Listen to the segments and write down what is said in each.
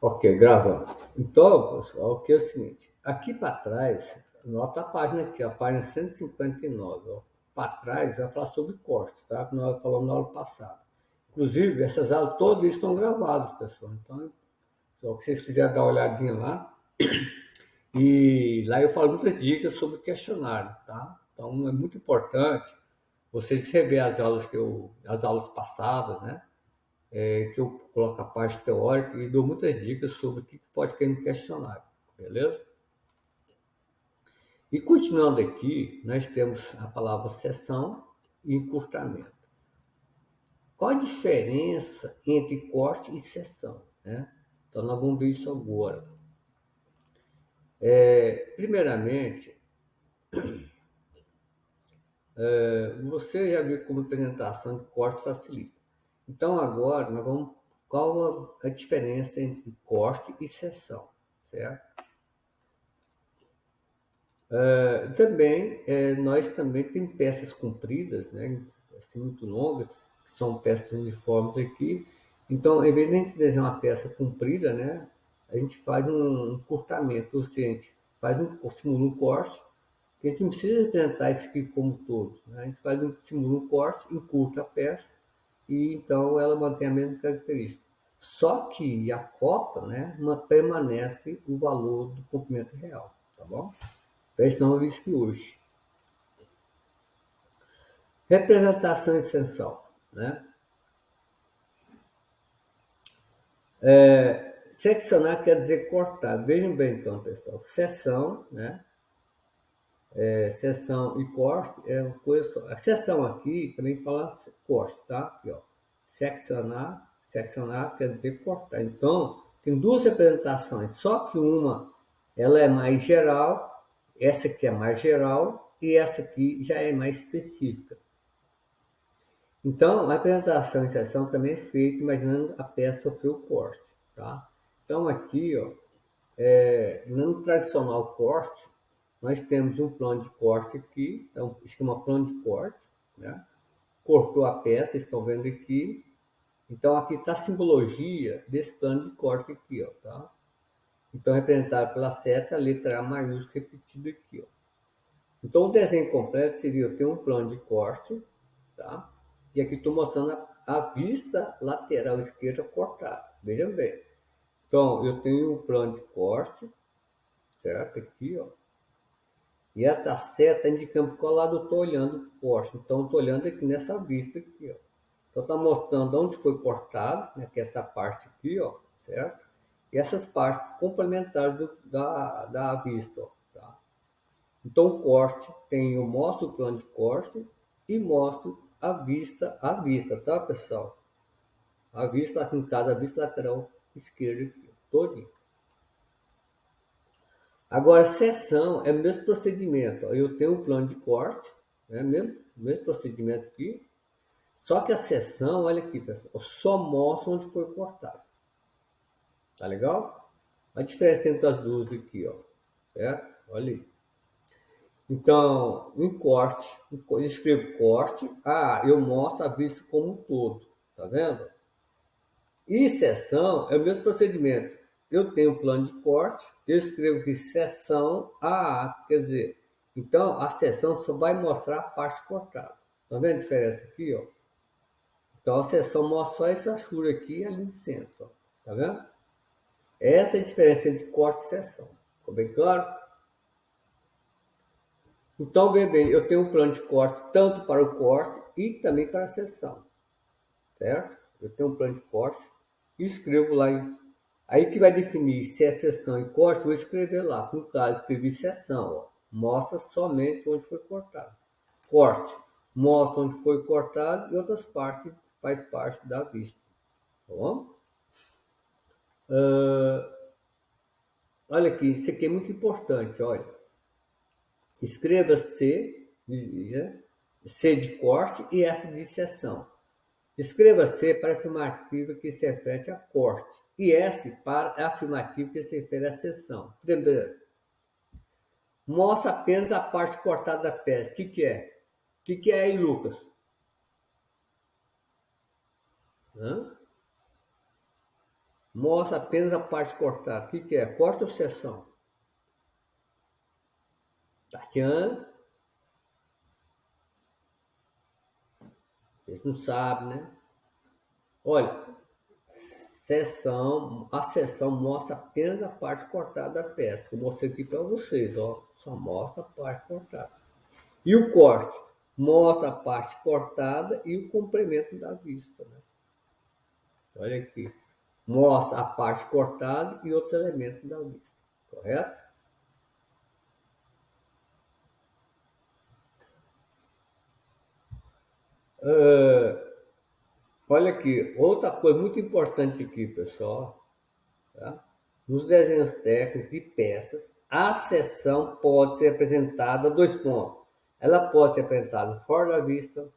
Ok, gravando. Então, pessoal, o que é o seguinte: aqui para trás, nota a página aqui, a página 159. Ó. Para trás, vai falar sobre cortes, tá? Que nós falamos na aula passada. Inclusive, essas aulas todas estão gravadas, pessoal. Então, só que vocês quiserem dar uma olhadinha lá, e lá eu falo muitas dicas sobre questionário, tá? Então, é muito importante vocês rever as aulas passadas, né? Que eu coloco a parte teórica e dou muitas dicas sobre o que pode cair no questionário, beleza? E continuando aqui, nós temos a palavra seção e encurtamento. Qual a diferença entre corte e seção, né? Então, nós vamos ver isso agora. Primeiramente, você já viu como apresentação de corte facilita. Então, agora, nós vamos... Qual a diferença entre corte e seção, certo? Também, nós também temos peças compridas, né, assim, muito longas, que são peças uniformes aqui. Então, em vez de a gente desenhar uma peça comprida, né, a gente faz um encurtamento, ou seja, a gente simula um corte, que a gente não precisa representar isso aqui como todo. Né? A gente simula um corte, encurta a peça, e então ela mantém a mesma característica. Só que a cota, né, permanece o valor do comprimento real, tá bom? Então, isso não é visto hoje. Representação essencial, né? Seccionar quer dizer cortar. Vejam bem, então, pessoal. Seção, né? Seção e corte é uma coisa só. A seção aqui também fala corte, tá? Aqui, ó. Seccionar quer dizer cortar. Então, tem duas representações, só que uma ela é mais geral, essa aqui é mais geral e essa aqui já é mais específica. Então, a apresentação e inserção também é feita imaginando a peça sofrer o corte, tá? Então, aqui, ó, no tradicional corte, nós temos um plano de corte aqui, então, isso chama plano de corte, né? Cortou a peça, estão vendo aqui. Então, aqui está a simbologia desse plano de corte aqui, ó, tá? Então, representado pela seta, a letra A maiúscula repetida aqui, ó. Então, o desenho completo seria eu ter um plano de corte, tá? E aqui estou mostrando a vista lateral esquerda cortada. Vejam bem. Então, eu tenho um plano de corte, certo? Aqui, ó. E essa seta indicando qual lado eu estou olhando o corte. Então, eu estou olhando aqui nessa vista aqui, ó. Então, está mostrando onde foi cortado, né? Que é essa parte aqui, ó, certo? E essas partes complementares da vista, ó, tá? Então, o corte eu mostro o plano de corte e mostro a vista, tá, pessoal? A vista, aqui no caso, a vista lateral esquerda aqui, todinho. Agora, seção é o mesmo procedimento. Eu tenho um plano de corte, né, mesmo procedimento aqui, só que a seção, olha aqui, pessoal, só mostra onde foi cortado. Tá legal? A diferença entre as duas aqui, ó, certo? Olha aí. Então, em corte, eu escrevo corte, eu mostro a vista como um todo, tá vendo? E seção é o mesmo procedimento. Eu tenho um plano de corte, eu escrevo aqui seção AA, quer dizer, então a seção só vai mostrar a parte cortada. Tá vendo a diferença aqui, ó? Então a seção mostra só essa chura aqui e ali de centro, ó. Tá vendo? Essa é a diferença entre corte e seção. Ficou bem claro? Então, veja bem, eu tenho um plano de corte tanto para o corte e também para a seção, certo? Eu tenho um plano de corte e escrevo lá em... Aí que vai definir se é seção e corte, vou escrever lá. No caso, escrevi seção, ó. Mostra somente onde foi cortado. Corte, mostra onde foi cortado e outras partes faz parte da vista. Tá bom? Olha aqui, isso aqui é muito importante, olha. Escreva C, né? C de corte e S de seção. Escreva C para a afirmativa que se refere a corte e S para a afirmativa que se refere à seção. Primeiro, mostra apenas a parte cortada da peça. O que é? O que é aí, Lucas? Hã? mostra apenas a parte cortada. O que é? Corte ou seção? Tatiana? Vocês não sabem, né? Olha, a seção mostra apenas a parte cortada da peça. Eu mostrei aqui para vocês, ó. Só mostra a parte cortada. E o corte? Mostra a parte cortada e o comprimento da vista, né? Olha aqui. Mostra a parte cortada e outros elementos da vista. Correto? Olha aqui. Outra coisa muito importante aqui, pessoal. Tá? Nos desenhos técnicos de peças, a seção pode ser apresentada a 2 pontos. Ela pode ser apresentada fora da vista,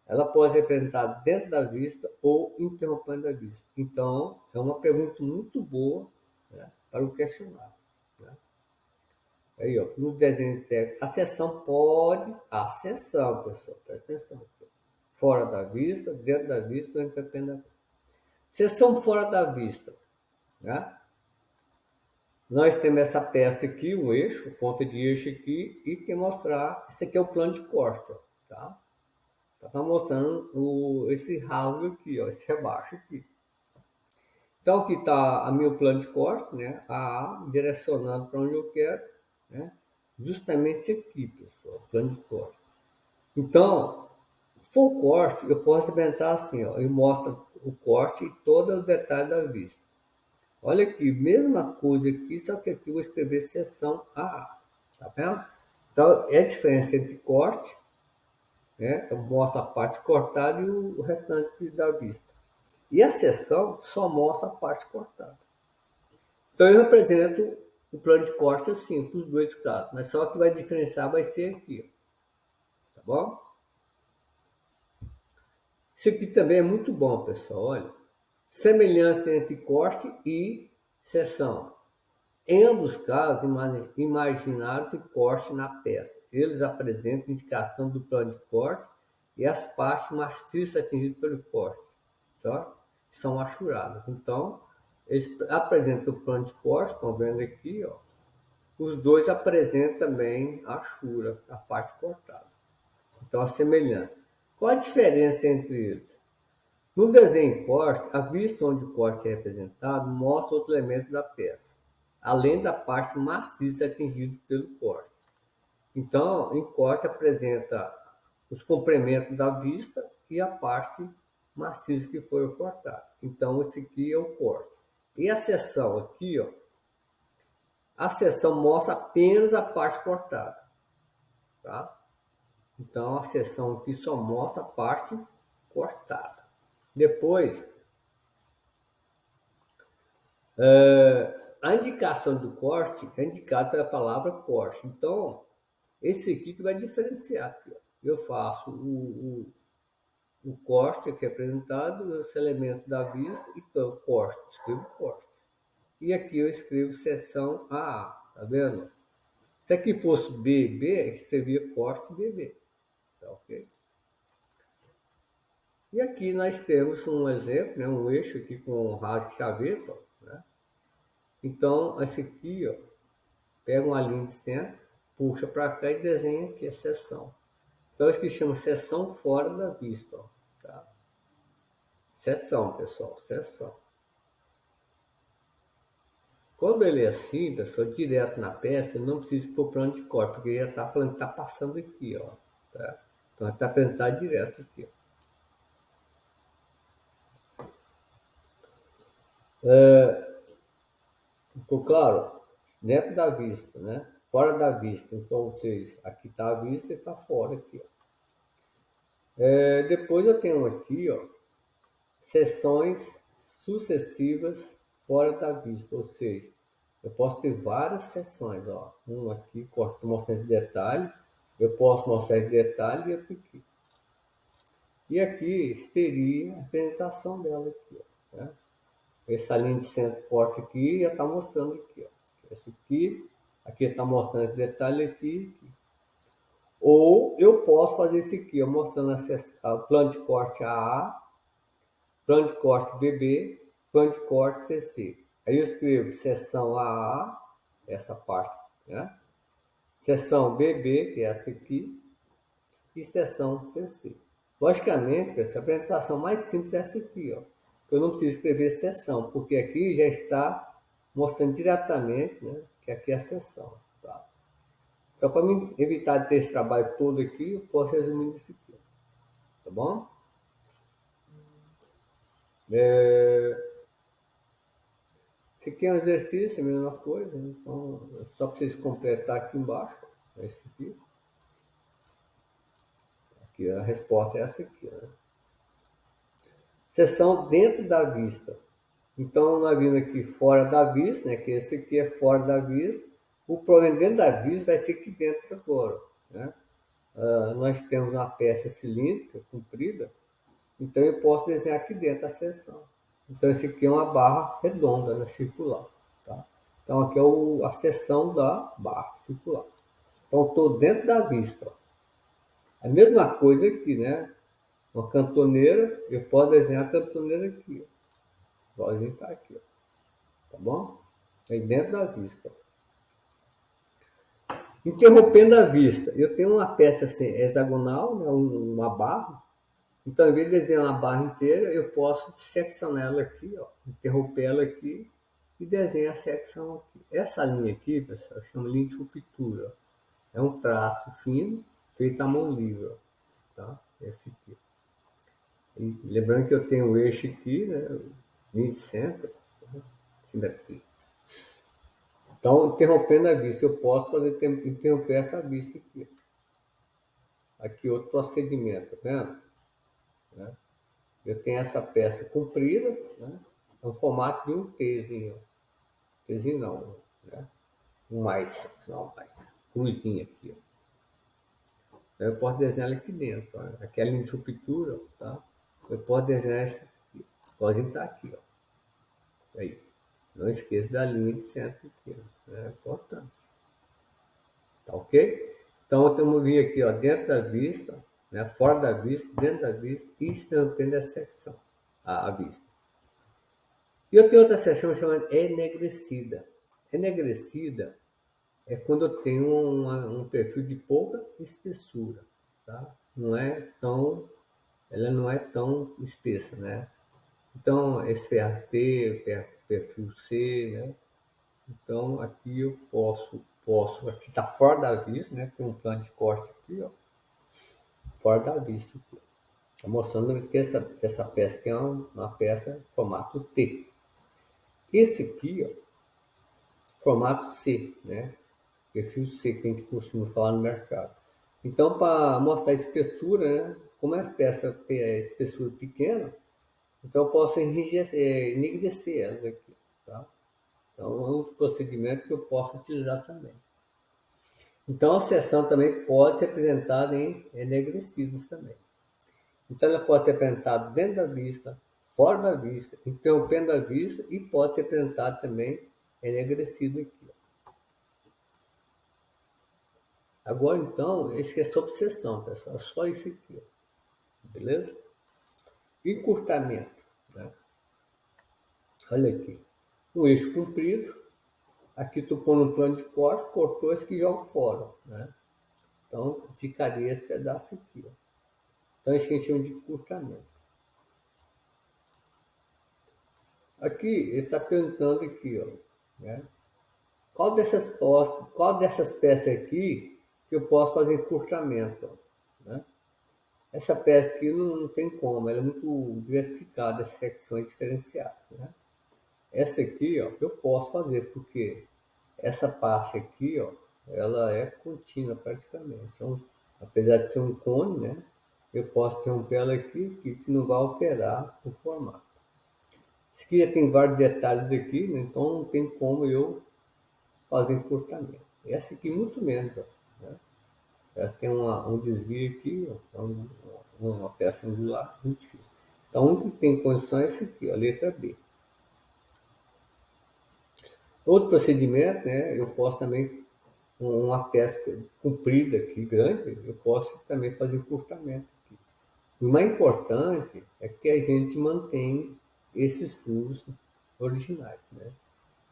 ela pode ser apresentada dentro da vista ou interrompendo a vista. Então, é uma pergunta muito boa, né, para o questionário. Né? Aí, ó, nos desenhos técnicos, a seção, pessoal, presta atenção. Fora da vista, dentro da vista ou interrompendo a vista. Seção fora da vista. Né? Nós temos essa peça aqui, um eixo, ponta de eixo aqui, e que mostrar, esse aqui é o plano de corte, ó, tá? Tá mostrando esse rasgo aqui, ó, esse rebaixo aqui. Então aqui está o meu plano de corte, né? A direcionado para onde eu quero, né? Justamente aqui, pessoal, plano de corte. Então, full corte, eu posso inventar assim, ó, e mostra o corte e todos os detalhes da vista. Olha aqui, mesma coisa aqui, só que aqui eu vou escrever seção AA, tá vendo? Então, é a diferença entre corte, né? Eu mostro a parte cortada e o restante da vista. E a seção só mostra a parte cortada. Então, eu represento o plano de corte assim, para os dois casos, mas só que vai diferenciar vai ser aqui, tá bom? Isso aqui também é muito bom, pessoal, olha. Semelhança entre corte e seção. Em ambos casos, imaginaram-se corte na peça. Eles apresentam indicação do plano de corte e as partes maciças atingidas pelo corte, só são achuradas. Então, eles apresentam o plano de corte, estão vendo aqui, ó. Os dois apresentam também a achura, a parte cortada. Então, a semelhança. Qual a diferença entre eles? No desenho corte, a vista onde o corte é representado mostra outro elemento da peça, além da parte maciça atingida pelo corte. Então, em corte apresenta os comprimentos da vista e a parte maciça que foi cortada. Então, esse aqui é o corte. E a seção aqui, ó, a seção mostra apenas a parte cortada, tá? Então, a seção aqui só mostra a parte cortada. Depois, a indicação do corte é indicada pela palavra corte. Então, esse aqui que vai diferenciar. Aqui, ó. Eu faço o corte aqui apresentado, os elementos da vista e então, corte. Escrevo corte. E aqui eu escrevo seção AA. Tá vendo? Se aqui fosse BB, eu escrevia corte BB. Tá ok? E aqui nós temos um exemplo, né, um eixo aqui com um rasgo de chaveiro, né? Então, esse aqui, ó, pega uma linha de centro, puxa para cá e desenha aqui a seção. Então, isso que chama seção fora da vista, ó, tá? Seção, pessoal, seção. Quando ele é assim, pessoal, direto na peça, não precisa pôr plano de corte, porque ele já está falando que está passando aqui, ó, tá? Então, ele está apresentado direto aqui, ó. Ficou claro? Dentro da vista, né? Fora da vista. Então, ou seja, aqui está a vista e está fora aqui, ó. Depois eu tenho aqui, ó, seções sucessivas fora da vista, ou seja, eu posso ter várias seções, ó. Um aqui, mostrando esse detalhe, eu posso mostrar esse detalhe e outro aqui. E aqui teria a apresentação dela aqui, ó, né? Essa linha de centro corte aqui já está mostrando aqui, ó. Esse aqui está mostrando esse detalhe aqui. Ou eu posso fazer esse aqui, mostrando o plano de corte AA, plano de corte BB plano de corte CC. Aí eu escrevo seção AA, essa parte, né? Seção BB, que é essa aqui, e seção CC. Logicamente, essa apresentação mais simples é essa aqui, ó. Eu não preciso escrever seção, porque aqui já está mostrando diretamente, né, que aqui é a seção. Tá? Então, para evitar de ter esse trabalho todo aqui, eu posso resumir isso aqui. Tá bom? Esse aqui é um exercício, a mesma coisa. Então, só para vocês completar aqui embaixo. Esse aqui. Aqui a resposta é essa aqui. Né? Seção dentro da vista. Então, nós vimos aqui fora da vista, né? Que esse aqui é fora da vista. O problema dentro da vista vai ser aqui dentro agora. Né? Nós temos uma peça cilíndrica, comprida. Então, eu posso desenhar aqui dentro a seção. Então, esse aqui é uma barra redonda, né? Circular. Tá? Então, aqui é a seção da barra circular. Então, estou dentro da vista. Ó. A mesma coisa aqui, né? Uma cantoneira, eu posso desenhar a cantoneira aqui. Ó. Igualzinho está aqui. Ó. Tá bom? Aí dentro da vista. Interrompendo a vista. Eu tenho uma peça assim, hexagonal, né? Uma barra. Então, ao invés de desenhar uma barra inteira, eu posso seccionar ela aqui, ó, interromper ela aqui e desenhar a secção aqui. Essa linha aqui, pessoal, chama linha de ruptura. É um traço fino feito à mão livre. Ó, tá? Esse aqui. E lembrando que eu tenho o eixo aqui, né? Linha de centro, né? Simetria. Então, interrompendo a vista, eu posso interromper essa vista aqui. Aqui outro procedimento, tá vendo? Né? Eu tenho essa peça comprida, né? É um formato de um Tzinho. Tzinho não, né? Um mais, não, mais. Cruzinha aqui, ó. Então, eu posso desenhar ela aqui dentro, ó. Aqui é a linha de ruptura, tá? Eu posso desenhar essa aqui. Pode entrar aqui, ó. Aí. Não esqueça da linha de centro aqui, ó. É importante. Tá ok? Então, estamos vindo aqui, ó, dentro da vista, né? Fora da vista, dentro da vista e estampando essa secção, a vista. E eu tenho outra seção chamada enegrecida. Enegrecida é quando eu tenho um perfil de pouca espessura, tá? Ela não é tão espessa, né? Então, esse ferro T, perfil C, né? Então, aqui eu aqui está fora da vista, né? Tem um plano de corte aqui, ó, fora da vista. Está mostrando que essa peça aqui é uma peça formato T. Esse aqui, ó, formato C, né? Perfil C, que a gente costuma falar no mercado. Então, para mostrar a espessura, né? Como essa peça tem a espessura pequena, então eu posso enegrecer elas aqui, tá? Então, é um procedimento que eu posso utilizar também. Então, a seção também pode ser apresentada em enegrecidos também. Então, ela pode ser apresentada dentro da vista, fora da vista, interrompendo a vista e pode ser apresentada também enegrecido aqui. Agora, então, esse é sobre seção, pessoal. Só isso aqui. Beleza? Encurtamento. Né? Olha aqui. Um eixo comprido. Aqui tu põe um plano de corte, cortou esse que joga fora. Né? Então, ficaria esse pedaço aqui. Ó. Então, isso que a gente chama de encurtamento. Aqui, ele está perguntando aqui, ó, né? Qual dessas peças aqui que eu posso fazer encurtamento? Ó, né? Essa peça aqui não tem como, ela é muito diversificada, secções diferenciadas. Né? Essa aqui, ó, eu posso fazer, porque essa parte aqui, ó, ela é contínua praticamente. Então, apesar de ser um cone, né, eu posso interromper ela aqui, que não vai alterar o formato. Esse aqui já tem vários detalhes aqui, né, então não tem como eu fazer encurtamento. Essa aqui muito menos, ó, né? Ela tem um desvio aqui, ó, uma peça angular, muito difícil. Então, o único que tem condição é esse aqui, ó, a letra B. Outro procedimento, né, eu posso também, uma peça comprida aqui, grande, eu posso também fazer encurtamento aqui. O mais importante é que a gente mantém esses furos originais, né?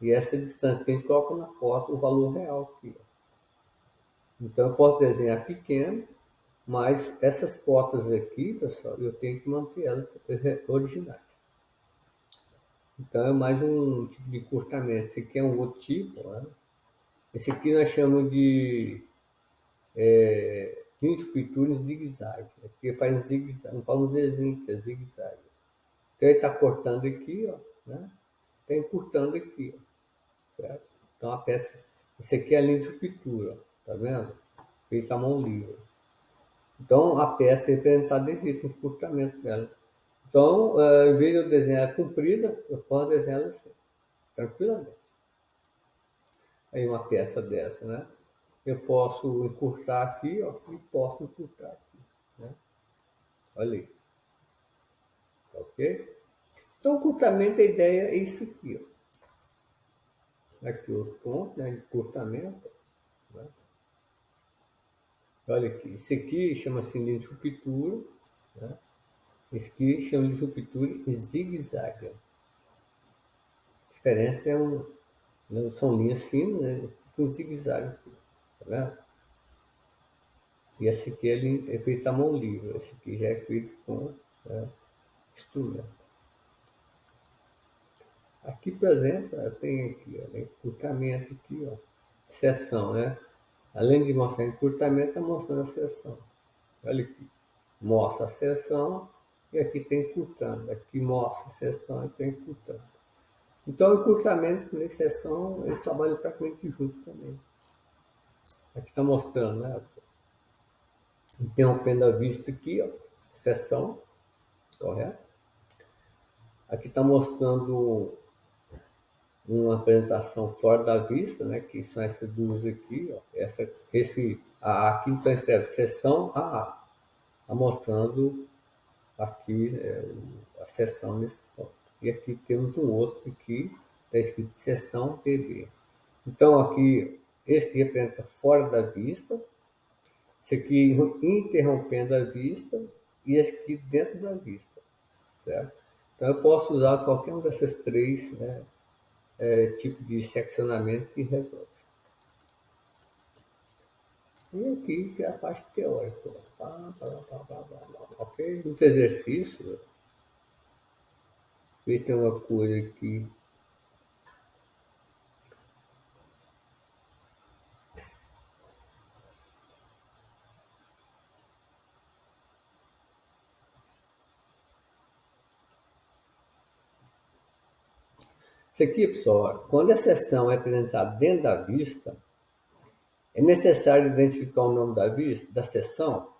E essa distância que a gente coloca na foto, o valor real aqui, ó. Então eu posso desenhar pequeno, mas essas cotas aqui, pessoal, eu tenho que manter elas originais. Então é mais um tipo de encurtamento. Esse aqui é um outro tipo, né? Esse aqui nós chamamos de linha de pintura em zigue-zague. Aqui faz um zigue-zague, não faz um Zzinho, que é zigue-zague. Então ele está cortando aqui, ó, né? Está encurtando aqui, ó, certo? Então a peça, esse aqui é a linha de pintura, tá vendo? Feita à mão livre. Então a peça é representada desse jeito, o encurtamento dela. Então, em vez de eu desenhar comprida, eu posso desenhar ela assim, tranquilamente. Aí uma peça dessa, né? Eu posso encurtar aqui, ó, e posso encurtar aqui, né? Olha aí, ok? Então, o encurtamento, a ideia é isso aqui, ó. Aqui outro ponto, né, de encurtamento, né? Olha aqui, esse aqui chama-se linha de ruptura, né? Esse aqui chama de ruptura e zigue-zague. A diferença é não são linhas finas, né? Fica um zigue-zague, tá vendo? E esse aqui é feito à mão livre, esse aqui já é feito com, né, instrumento. Aqui, por exemplo, tem aqui, ó, encurtamento aqui, ó, seção, né? Além de mostrar encurtamento, está mostrando a seção. Olha aqui, mostra a seção e aqui tem encurtando. Aqui mostra a seção e tem encurtando. Então, encurtamento e seção, eles trabalham praticamente juntos também. Aqui está mostrando, né? Interrompendo a vista aqui, ó, seção, correto? Aqui está mostrando uma apresentação fora da vista, né, que são essas duas aqui, ó, aqui então escreve seção AA, está mostrando aqui a seção nesse ponto. E aqui temos um outro aqui, está escrito seção PB. Então aqui, esse que representa fora da vista, esse aqui interrompendo a vista, e esse aqui dentro da vista, certo? Então eu posso usar qualquer um dessas três, né, tipo de seccionamento que resolve. E aqui que é a parte teórica. Ok? Muito exercício. Ver se tem uma coisa aqui. Isso aqui, pessoal, quando a seção é apresentada dentro da vista, é necessário identificar o nome da seção?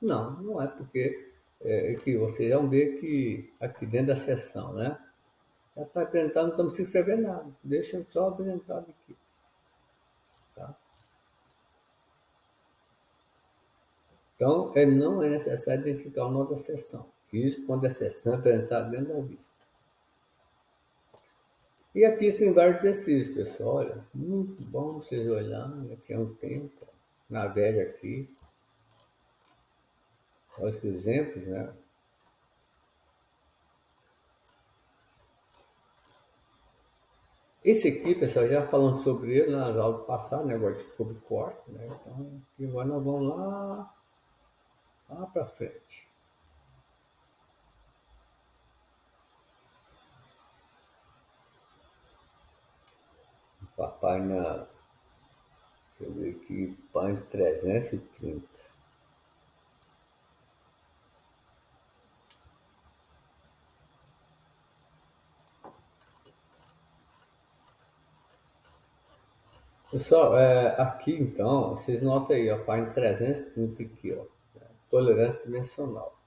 Não, não é porque que vocês vão ver que aqui dentro da seção, né? Já está apresentado, não estamos escrever nada. Deixa eu só apresentar aqui. Tá? Então, não é necessário identificar o nome da seção. Isso quando a seção é apresentada dentro da vista. E aqui tem vários exercícios, pessoal. Olha, muito bom vocês olharem. Aqui é um tempo. Navega aqui. Olha os exemplos, né? Esse aqui, pessoal, já falando sobre ele nas aulas passadas, negócio sobre corte, né? Então, aqui agora nós vamos lá para frente. A página, deixa eu ver aqui, página 330. Pessoal, aqui então, vocês notam aí, a página 330 aqui, ó, né? Tolerância dimensional.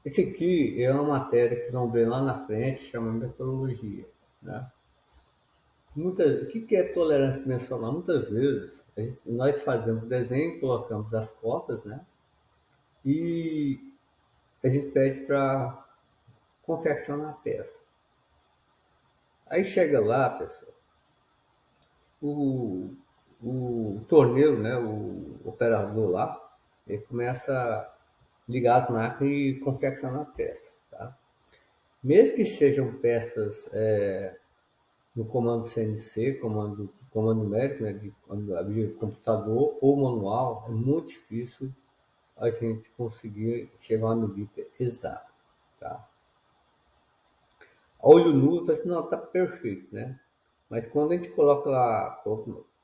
Esse aqui é uma matéria que vocês vão ver lá na frente, chama metodologia, né? O que é tolerância dimensional? Muitas vezes nós fazemos o desenho, colocamos as cotas, né? E a gente pede para confeccionar a peça. Aí chega lá, pessoal, o, o torneiro, né, o operador lá, ele começa a ligar as máquinas e confeccionar a peça, tá? mesmo que sejam peças no comando CNC, comando numérico, né, de computador ou manual, é muito difícil a gente conseguir chegar a uma medida exata, tá? A olho nu, você assim, não, tá perfeito, né? Mas quando a gente coloca lá,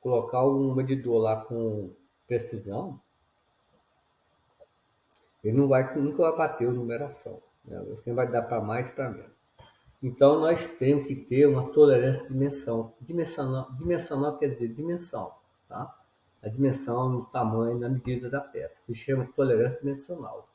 colocar um medidor lá com precisão, ele nunca vai bater a numeração, né? Você vai dar para mais para menos. Então nós temos que ter uma tolerância de dimensão. Dimensional quer dizer dimensão, tá? A dimensão no tamanho, na medida da peça, que chama de tolerância dimensional.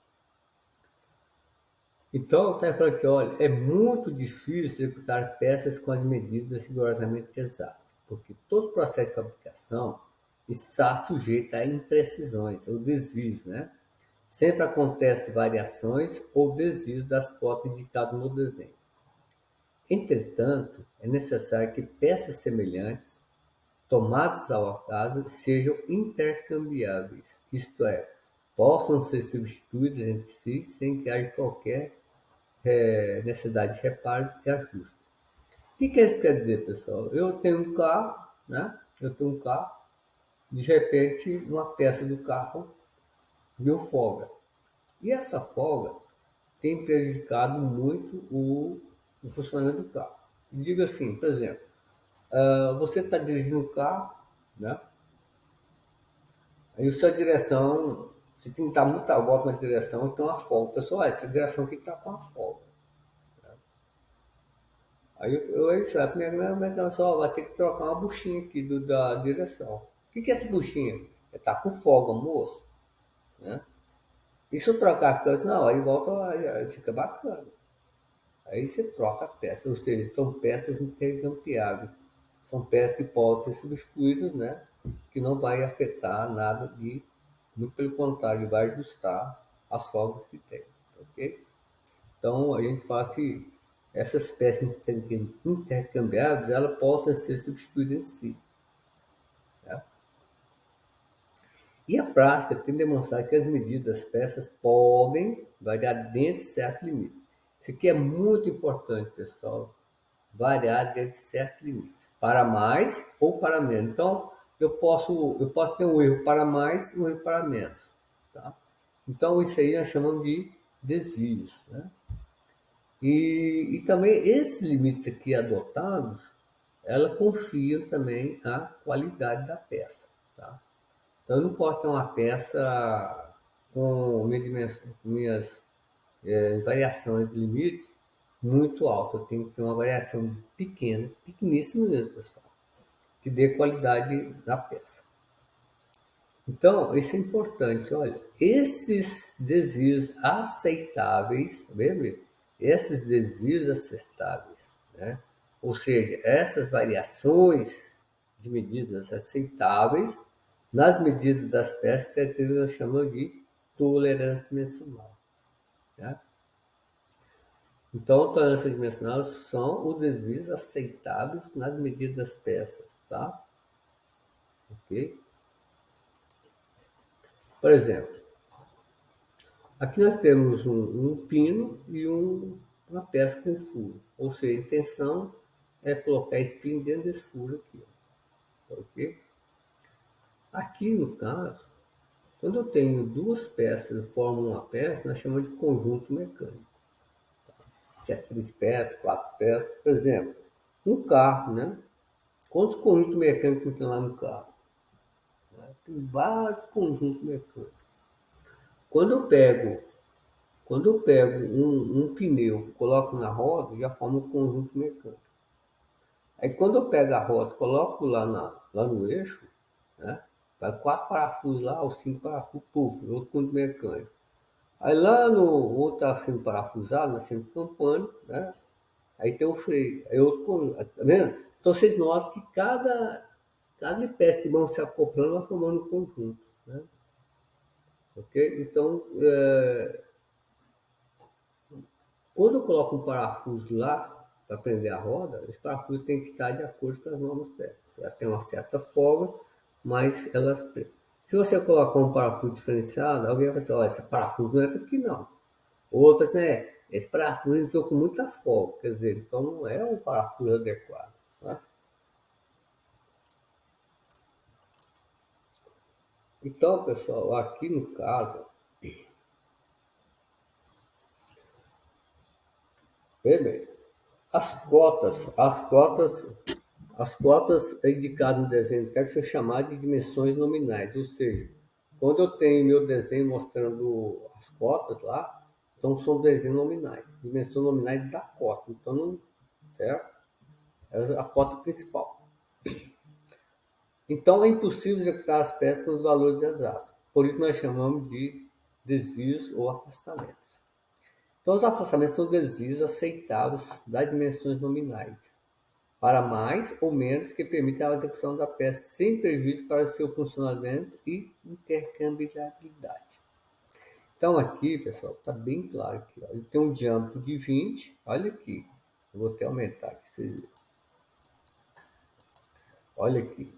Então, está falando aqui, olha, é muito difícil executar peças com as medidas rigorosamente exatas, porque todo processo de fabricação está sujeito a imprecisões ou desvios, né? Sempre acontecem variações ou desvios das cotas indicadas no desenho. Entretanto, é necessário que peças semelhantes, tomadas ao acaso, sejam intercambiáveis, isto é, possam ser substituídas entre si sem que haja qualquer necessidade de reparos e ajustes. O que isso quer dizer, pessoal? Eu tenho um carro, né? Eu tenho um carro, de repente, uma peça do carro deu folga. E essa folga tem prejudicado muito o funcionamento do carro. Diga assim, por exemplo, você está dirigindo um carro, né? Aí a sua direção, você tem que dar muita volta na direção, então a folga. Pessoal, essa direção aqui está com a folga. Aí eu disse, a primeira vez só vai ter que trocar uma buchinha aqui da direção. O que é essa buchinha? Tá com folga, moço. Né? E se eu trocar, fica assim, não, aí volta, aí fica bacana. Aí você troca a peça, ou seja, são peças intercambiáveis. São peças que podem ser substituídas, né? Que não vai afetar nada de, muito pelo contrário, vai ajustar as folgas que tem, ok? Então, a gente fala que essas peças intercambiáveis, elas possam ser substituídas em si. Tá? E a prática tem demonstrado que as medidas das peças podem variar dentro de certo limite. Isso aqui é muito importante, pessoal. Variar dentro de certo limite. Para mais ou para menos. Então, eu posso ter um erro para mais e um erro para menos. Tá? Então, isso aí nós chamamos de desvios. Né? E também esses limites aqui adotados, ela confia também a qualidade da peça. Tá? Então eu não posso ter uma peça com minhas variações de limites muito alta. Eu tenho que ter uma variação pequena, pequeníssima mesmo, pessoal, que dê qualidade da peça. Então, isso é importante. Olha, esses desvios aceitáveis, tá vendo? Esses desvios aceitáveis, né? Ou seja, essas variações de medidas aceitáveis nas medidas das peças que nós chamamos de tolerância dimensional. Tá? Então, tolerância dimensional são os desvios aceitáveis nas medidas das peças, tá? Ok? Por exemplo, aqui nós temos um pino e uma peça com furo. Ou seja, a intenção é colocar esse pino dentro desse furo aqui. Ok? Aqui no caso, quando eu tenho duas peças que formam uma peça, nós chamamos de conjunto mecânico. Se é 3 peças, 4 peças, por exemplo, um carro, né? Quantos conjuntos mecânicos tem lá no carro? Tem vários conjuntos mecânicos. Quando eu pego Quando eu pego um pneu, coloco na roda, já forma um conjunto mecânico. Aí quando eu pego a roda, coloco lá no eixo, né? Vai 4 parafusos lá, os 5 parafusos, puf, outro conjunto mecânico. Aí lá no outro tá sendo parafusado, nós temos campana, né? Aí tem o freio, aí outro conjunto, tá vendo? Então vocês notam que cada peça que vão se acoplando vai formando um conjunto, né? Ok? Então, quando eu coloco um parafuso lá para prender a roda, esse parafuso tem que estar de acordo com as normas técnicas. Ela tem uma certa folga, mas elas. Se você colocar um parafuso diferenciado, alguém vai falar assim, esse parafuso não é aqui não. Outro assim, Esse parafuso entrou com muita folga, quer dizer, então não é um parafuso adequado. Tá? Então, pessoal, aqui no caso, veja bem, as cotas indicadas no desenho técnico são chamadas de dimensões nominais, ou seja, quando eu tenho meu desenho mostrando as cotas lá, então são desenhos nominais, dimensões nominais da cota, então não, certo? É a cota principal. Então é impossível executar as peças com os valores exatos, por isso nós chamamos de desvios ou afastamentos. Então os afastamentos são desvios aceitáveis das dimensões nominais, para mais ou menos que permitem a execução da peça sem prejuízo para seu funcionamento e intercambiabilidade. Então aqui, pessoal, está bem claro aqui. Ó. Ele tem um diâmetro de 20, olha aqui. Eu vou até aumentar aqui. Olha aqui.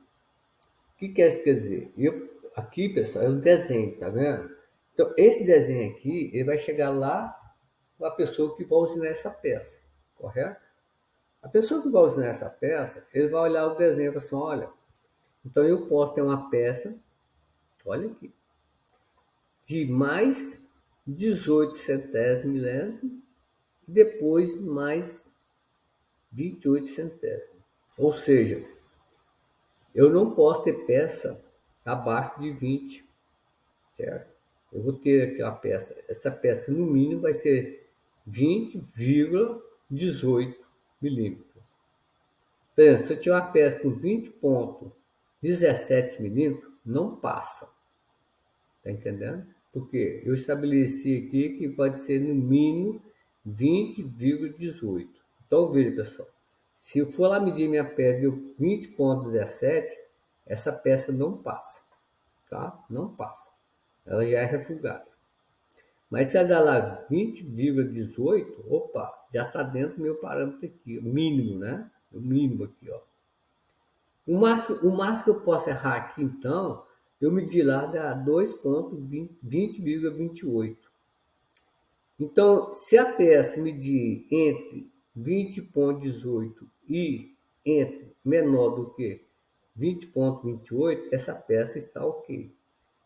O que quer dizer? Aqui, pessoal, é um desenho, tá vendo? Então, esse desenho aqui, ele vai chegar lá para a pessoa que vai usinar essa peça, correto? A pessoa que vai usinar essa peça, ele vai olhar o desenho e vai assim, olha, então eu posso ter uma peça, olha aqui, de mais 18 centésimos milímetros e depois mais 28 centésimos. Ou seja, eu não posso ter peça abaixo de 20, certo? Eu vou ter aquela peça, essa peça no mínimo vai ser 20,18 milímetros. Por exemplo, se eu tiver uma peça com 20,17 milímetros, não passa. Tá entendendo? Porque eu estabeleci aqui que pode ser no mínimo 20,18. Então, veja, pessoal. Se eu for lá medir minha peça de 20,17, essa peça não passa. Tá? Não passa. Ela já é refugada. Mas se ela dá lá 20,18, opa, já está dentro do meu parâmetro aqui. O mínimo, né? O mínimo aqui, ó. O máximo que eu posso errar aqui, então, eu medi lá da 2,20,28. Então, se a peça medir entre 20,18 e entre menor do que 20,28, essa peça está ok.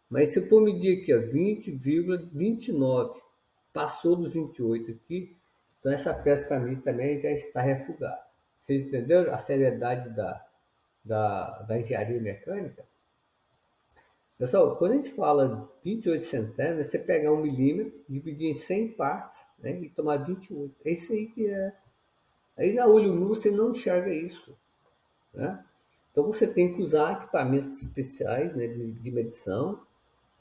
Mas se eu for medir aqui, ó, 20,29, passou dos 28 aqui, então essa peça para mim também já está refugada. Vocês entenderam a seriedade da engenharia mecânica? Pessoal, quando a gente fala 28 centésimos, você pegar 1 milímetro, dividir em 100 partes, né, e tomar 28. É isso aí que é. Aí na olho nu você não enxerga isso, né? Então você tem que usar equipamentos especiais, né, de medição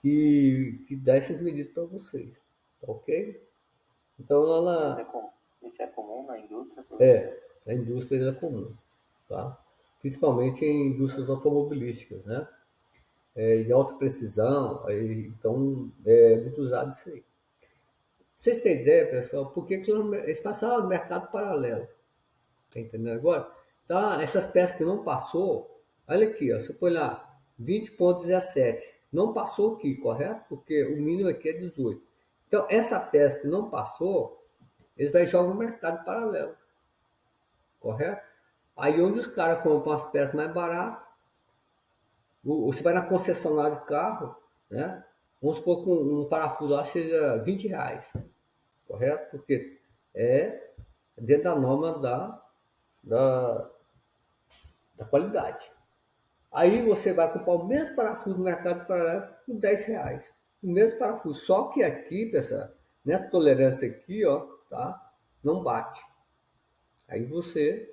que dá essas medidas para vocês, tá ok? Então ela Isso é comum na indústria? na indústria é comum, tá? Principalmente em indústrias automobilísticas, né? De alta precisão, então é muito usado isso aí. Pra vocês terem ideia, pessoal, por que eles passaram no mercado paralelo? Tá entendendo agora? Tá, essas peças que não passou, olha aqui, ó, você põe lá 20,17, não passou aqui, correto? Porque o mínimo aqui é 18. Então, essa peça que não passou, eles vão jogar no mercado paralelo, correto? Aí onde os caras compram as peças mais baratas, você vai na concessionária de carro, né? Vamos supor que um parafuso lá seja R$ 20, correto? Porque é dentro da norma da, da qualidade. Aí você vai comprar o mesmo parafuso no mercado paralelo por R$ 10. O mesmo parafuso. Só que aqui, pessoal, nessa tolerância aqui, ó, tá? Não bate. Aí você,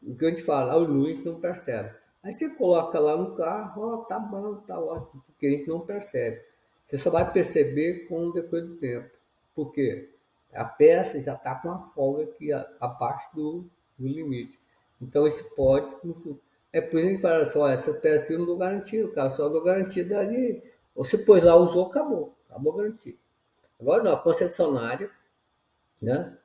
o que a gente fala, o Luiz não percebe. Aí você coloca lá no carro, ó, tá bom, tá ótimo, porque a gente não percebe. Você só vai perceber com o decorrer do tempo. Por quê? A peça já está com uma folga aqui abaixo do limite. Então isso pode, é por isso que a gente fala assim, olha, essa peça eu não dou garantia, cara, só dou garantia dali. Você pôs lá, usou, acabou a garantia. Agora não, a concessionária, né?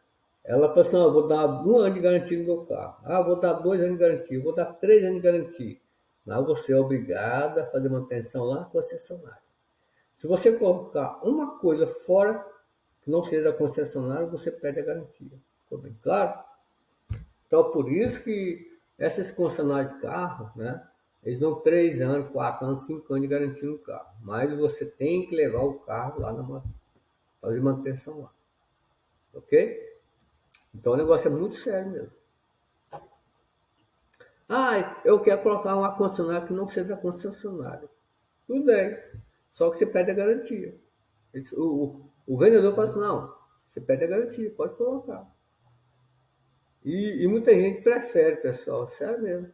Ela falou assim, ó, vou dar 1 ano de garantia no meu carro. Ah, vou dar 2 anos de garantia, vou dar 3 anos de garantia. Mas você é obrigado a fazer manutenção lá na concessionária. Se você colocar uma coisa fora que não seja da concessionária, você perde a garantia. Ficou bem claro? Então, por isso que essas concessionárias de carro, né, eles dão 3 anos, 4 anos, 5 anos de garantia no carro. Mas você tem que levar o carro lá fazer manutenção lá. Ok? Então o negócio é muito sério mesmo. Ah, eu quero colocar uma concessionária que não seja da concessionária. Tudo bem. Só que você perde a garantia. O vendedor fala assim, não, você perde a garantia, pode colocar. E muita gente prefere, pessoal, sério mesmo.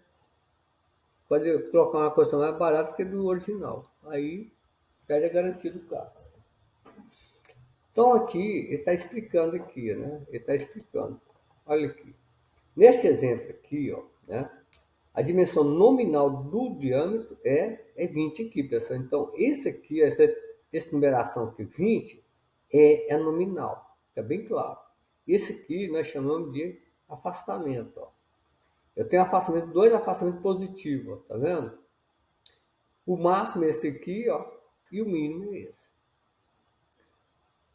Pode colocar uma coisa mais barata que do original. Aí perde a garantia do carro. Então aqui, ele está explicando aqui, né? Ele está explicando. Olha aqui. Neste exemplo aqui, ó, né? A dimensão nominal do diâmetro é 20 aqui, pessoal. Então, esse aqui, essa numeração aqui, 20, é nominal. Fica bem claro. Esse aqui nós chamamos de afastamento. Ó. Eu tenho afastamento, 2 afastamentos positivos, ó, tá vendo? O máximo é esse aqui, ó, e o mínimo é esse.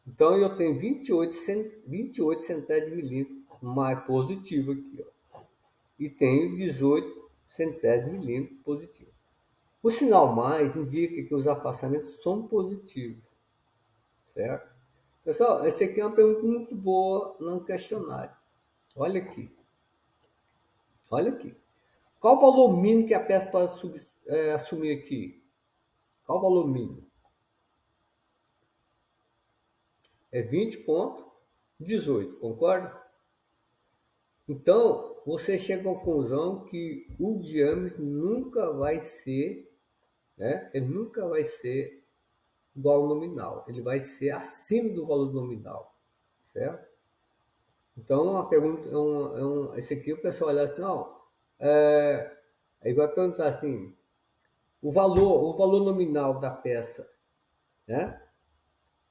Então, eu tenho 28 centésimos de milímetro mais positivo aqui, ó. E tenho 18 centésimos de milímetro positivo. O sinal mais indica que os afastamentos são positivos, certo? Pessoal, essa aqui é uma pergunta muito boa no questionário. Olha aqui. Olha aqui. Qual o valor mínimo que a peça pode assumir aqui? Qual o valor mínimo? É 20,18, concorda? Então, você chega à conclusão que o diâmetro nunca vai ser, né? Ele nunca vai ser igual ao nominal. Ele vai ser acima do valor nominal, certo? Então, a pergunta, esse aqui o pessoal olha assim, ó, aí vai perguntar assim, o valor nominal da peça, né?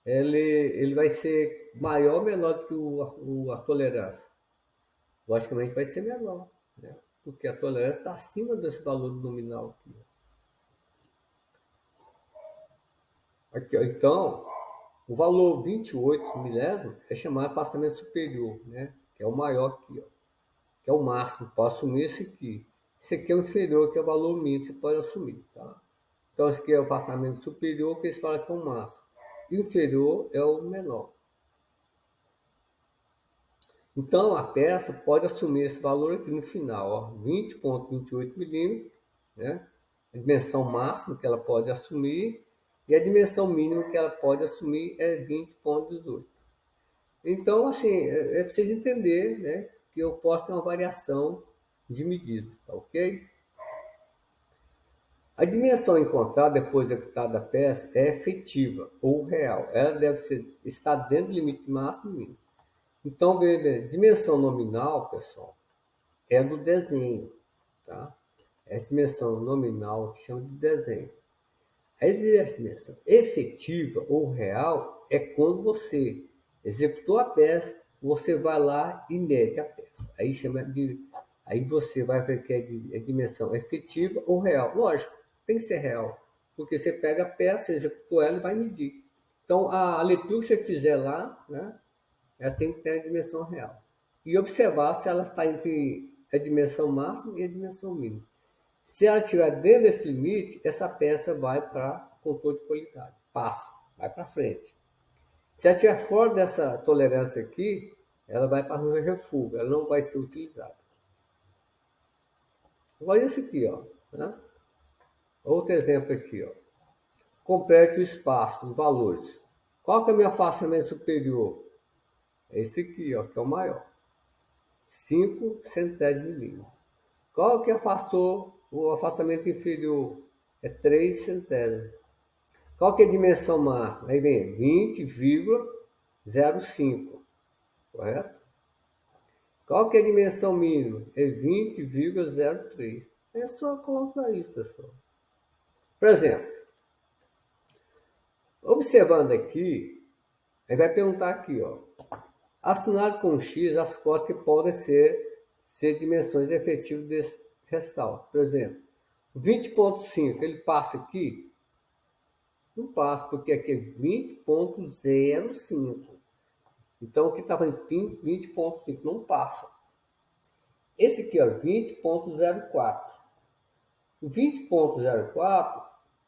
Ele vai ser maior ou menor do que a tolerância? Logicamente vai ser menor, né? Porque a tolerância está acima desse valor nominal aqui. Aqui, então, o valor 28 milésimo é chamado de afastamento superior, né? Que é o maior aqui, ó, que é o máximo. Pode assumir esse aqui. Esse aqui é o inferior, que é o valor mínimo, você pode assumir, tá? Então, esse aqui é o afastamento superior, que eles falam que é o máximo. E o inferior é o menor. Então, a peça pode assumir esse valor aqui no final, 20,28 milímetros, né? A dimensão máxima que ela pode assumir e a dimensão mínima que ela pode assumir é 20,18. Então, assim, é preciso entender, né, que eu posso ter uma variação de medida, tá ok? A dimensão encontrada depois de executada a peça é efetiva ou real. Ela deve estar dentro do limite máximo e mínimo. Então, veja, dimensão nominal, pessoal, é do desenho, tá? Essa dimensão nominal que chama de desenho. A dimensão efetiva ou real é quando você executou a peça, você vai lá e mede a peça. Aí você vai ver que é dimensão efetiva ou real. Lógico, tem que ser real, porque você pega a peça, executou ela e vai medir. Então, a leitura que você fizer lá, né, ela tem que ter a dimensão real. E observar se ela está entre a dimensão máxima e a dimensão mínima. Se ela estiver dentro desse limite, essa peça vai para controle de qualidade. Passa, vai para frente. Se ela estiver fora dessa tolerância aqui, ela vai para o refúgio, ela não vai ser utilizada. Olha esse aqui, ó, né? Outro exemplo aqui, ó. Complete o espaço, os valores. Qual que é o meu afastamento superior? Esse aqui, ó, que é o maior. 5 centésimos de milímetro. Qual que afastou o afastamento inferior? É 3 centésimos. Qual que é a dimensão máxima? Aí vem 20,05, correto? Qual que é a dimensão mínima? É 20,03. É só colocar aí, pessoal. Por exemplo, observando aqui, aí vai perguntar aqui, ó. Assinado com X as cotas que podem ser dimensões efetivas desse ressalto. Por exemplo, 20,5, ele passa aqui? Não passa, porque aqui é 20,05. Então, aqui estava em 20,5, não passa. Esse aqui, ó, 20,04. O 20,04,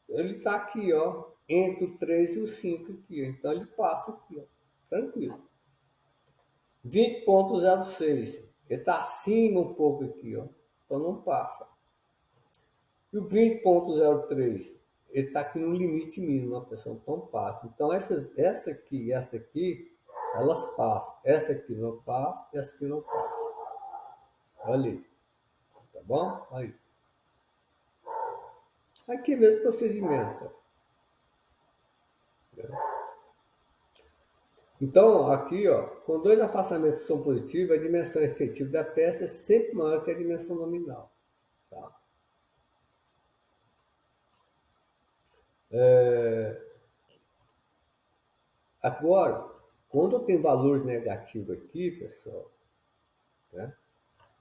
ele está aqui, ó, entre o 3 e o 5 aqui. Então, ele passa aqui, ó, tranquilo. 20,06, ele está acima um pouco aqui, ó, então não passa. E o 20,03, ele está aqui no limite mínimo, a pessoa então passa. Então, essa aqui e essa aqui, elas passam. Essa aqui não passa, essa aqui não passa. Olha aí, tá bom? Aí. Aqui mesmo procedimento. Então, aqui, ó, com dois afastamentos que são positivos, a dimensão efetiva da peça é sempre maior que a dimensão nominal. Tá? Agora, quando eu tenho valores negativos aqui, pessoal, né?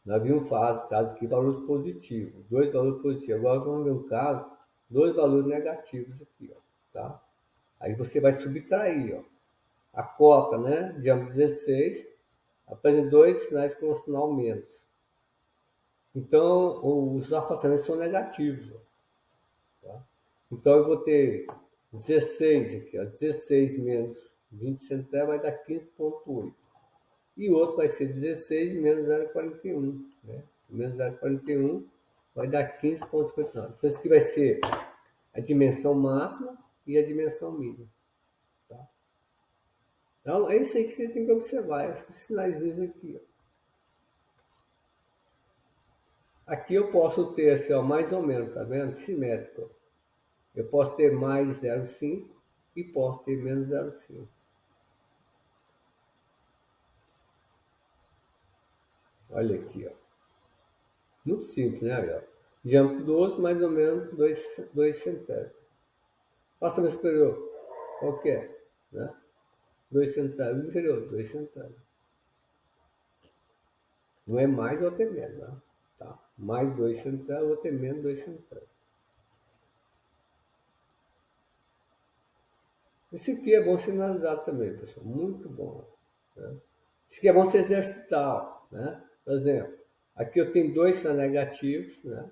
Nós vimos caso aqui, valores positivos, dois valores positivos. Agora vamos ver um caso, dois valores negativos aqui, ó, tá? Aí você vai subtrair, ó. A cota, né, de âmbito 16, apresenta dois sinais com o sinal menos. Então, os afastamentos são negativos, ó, tá? Então, eu vou ter 16 aqui, ó, 16 menos 20 centésimos vai dar 15,8. E o outro vai ser 16 menos 0,41, né? Menos 0,41 vai dar 15,59. Então, isso aqui vai ser a dimensão máxima e a dimensão mínima. Tá? Então, é isso aí que você tem que observar, esses sinais aqui. Ó. Aqui eu posso ter assim, ó, mais ou menos, tá vendo? Simétrico. Eu posso ter mais 0,5 e posso ter menos 0,5. Olha aqui, ó. Muito simples, né? Ó. Diâmetro do osso, mais ou menos 2 centésimos. Afastamento superior, qual que é? Né? 2 centésimos. Inferior, 2 centésimos. Não é mais, outro é menos. Né? Tá? Mais 2 centésimos, outro é menos 2 centésimos. Isso aqui é bom sinalizar também, pessoal. Muito bom. Né? Isso aqui é bom se exercitar. Né? Por exemplo, aqui eu tenho dois sinais negativos. Né?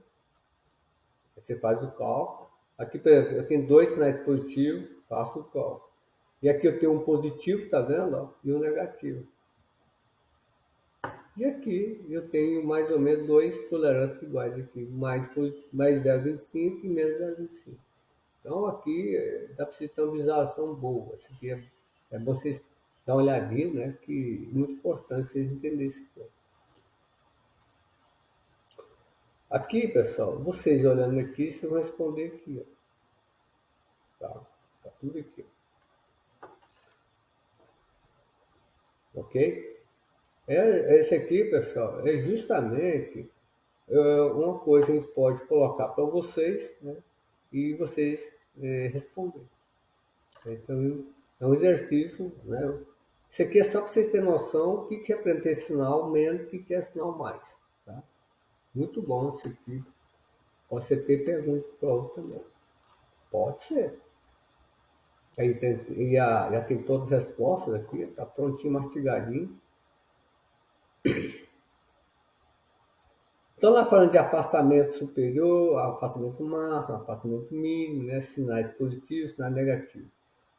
Você faz o cálculo. Aqui, por exemplo, eu tenho dois sinais positivos, faço o cálculo. E aqui eu tenho um positivo, tá vendo? Ó, e um negativo. E aqui eu tenho mais ou menos dois tolerâncias iguais aqui, mais 0,25 e menos 0,25. Então aqui dá para você ter uma visualização boa. Isso aqui é bom vocês dar uma olhadinha, né? Que é muito importante vocês entenderem isso aqui. Aqui, pessoal, vocês olhando aqui, vocês vão responder aqui. Ó. Tá tudo aqui. Ok? Esse aqui, pessoal, é justamente uma coisa que a gente pode colocar para vocês, né? E vocês responderem. Então, é um exercício, né? Isso aqui é só para vocês terem noção o que representa esse sinal menos, o que é sinal mais. Tá? Muito bom isso aqui. Pode ser ter pergunta para outro também. Pode ser. Aí já tem todas as respostas aqui, está prontinho, mastigadinho. Então, lá falando de afastamento superior, afastamento máximo, afastamento mínimo, né? Sinais positivos, sinais negativos.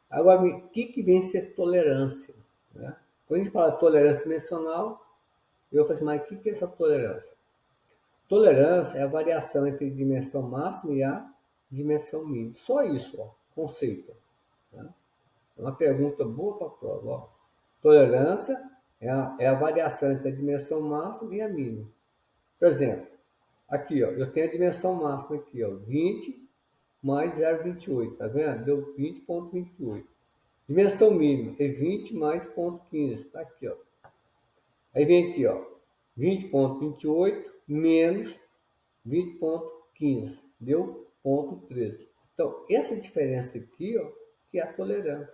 Agora, o que vem ser tolerância? Né? Quando a gente fala de tolerância dimensional, eu falo assim, mas o que é essa tolerância? Tolerância é a variação entre a dimensão máxima e a dimensão mínima. Só isso, ó, conceito. Né? É uma pergunta boa para a prova. Ó. Tolerância é a variação entre a dimensão máxima e a mínima. Por exemplo, aqui, ó, eu tenho a dimensão máxima aqui, ó, 20 mais 0,28, tá vendo? Deu 20,28. Dimensão mínima é 20 mais 0,15, tá aqui, ó. Aí vem aqui, ó, 20,28 menos 20,15, deu 0,13. Então, essa diferença aqui, ó, que é a tolerância.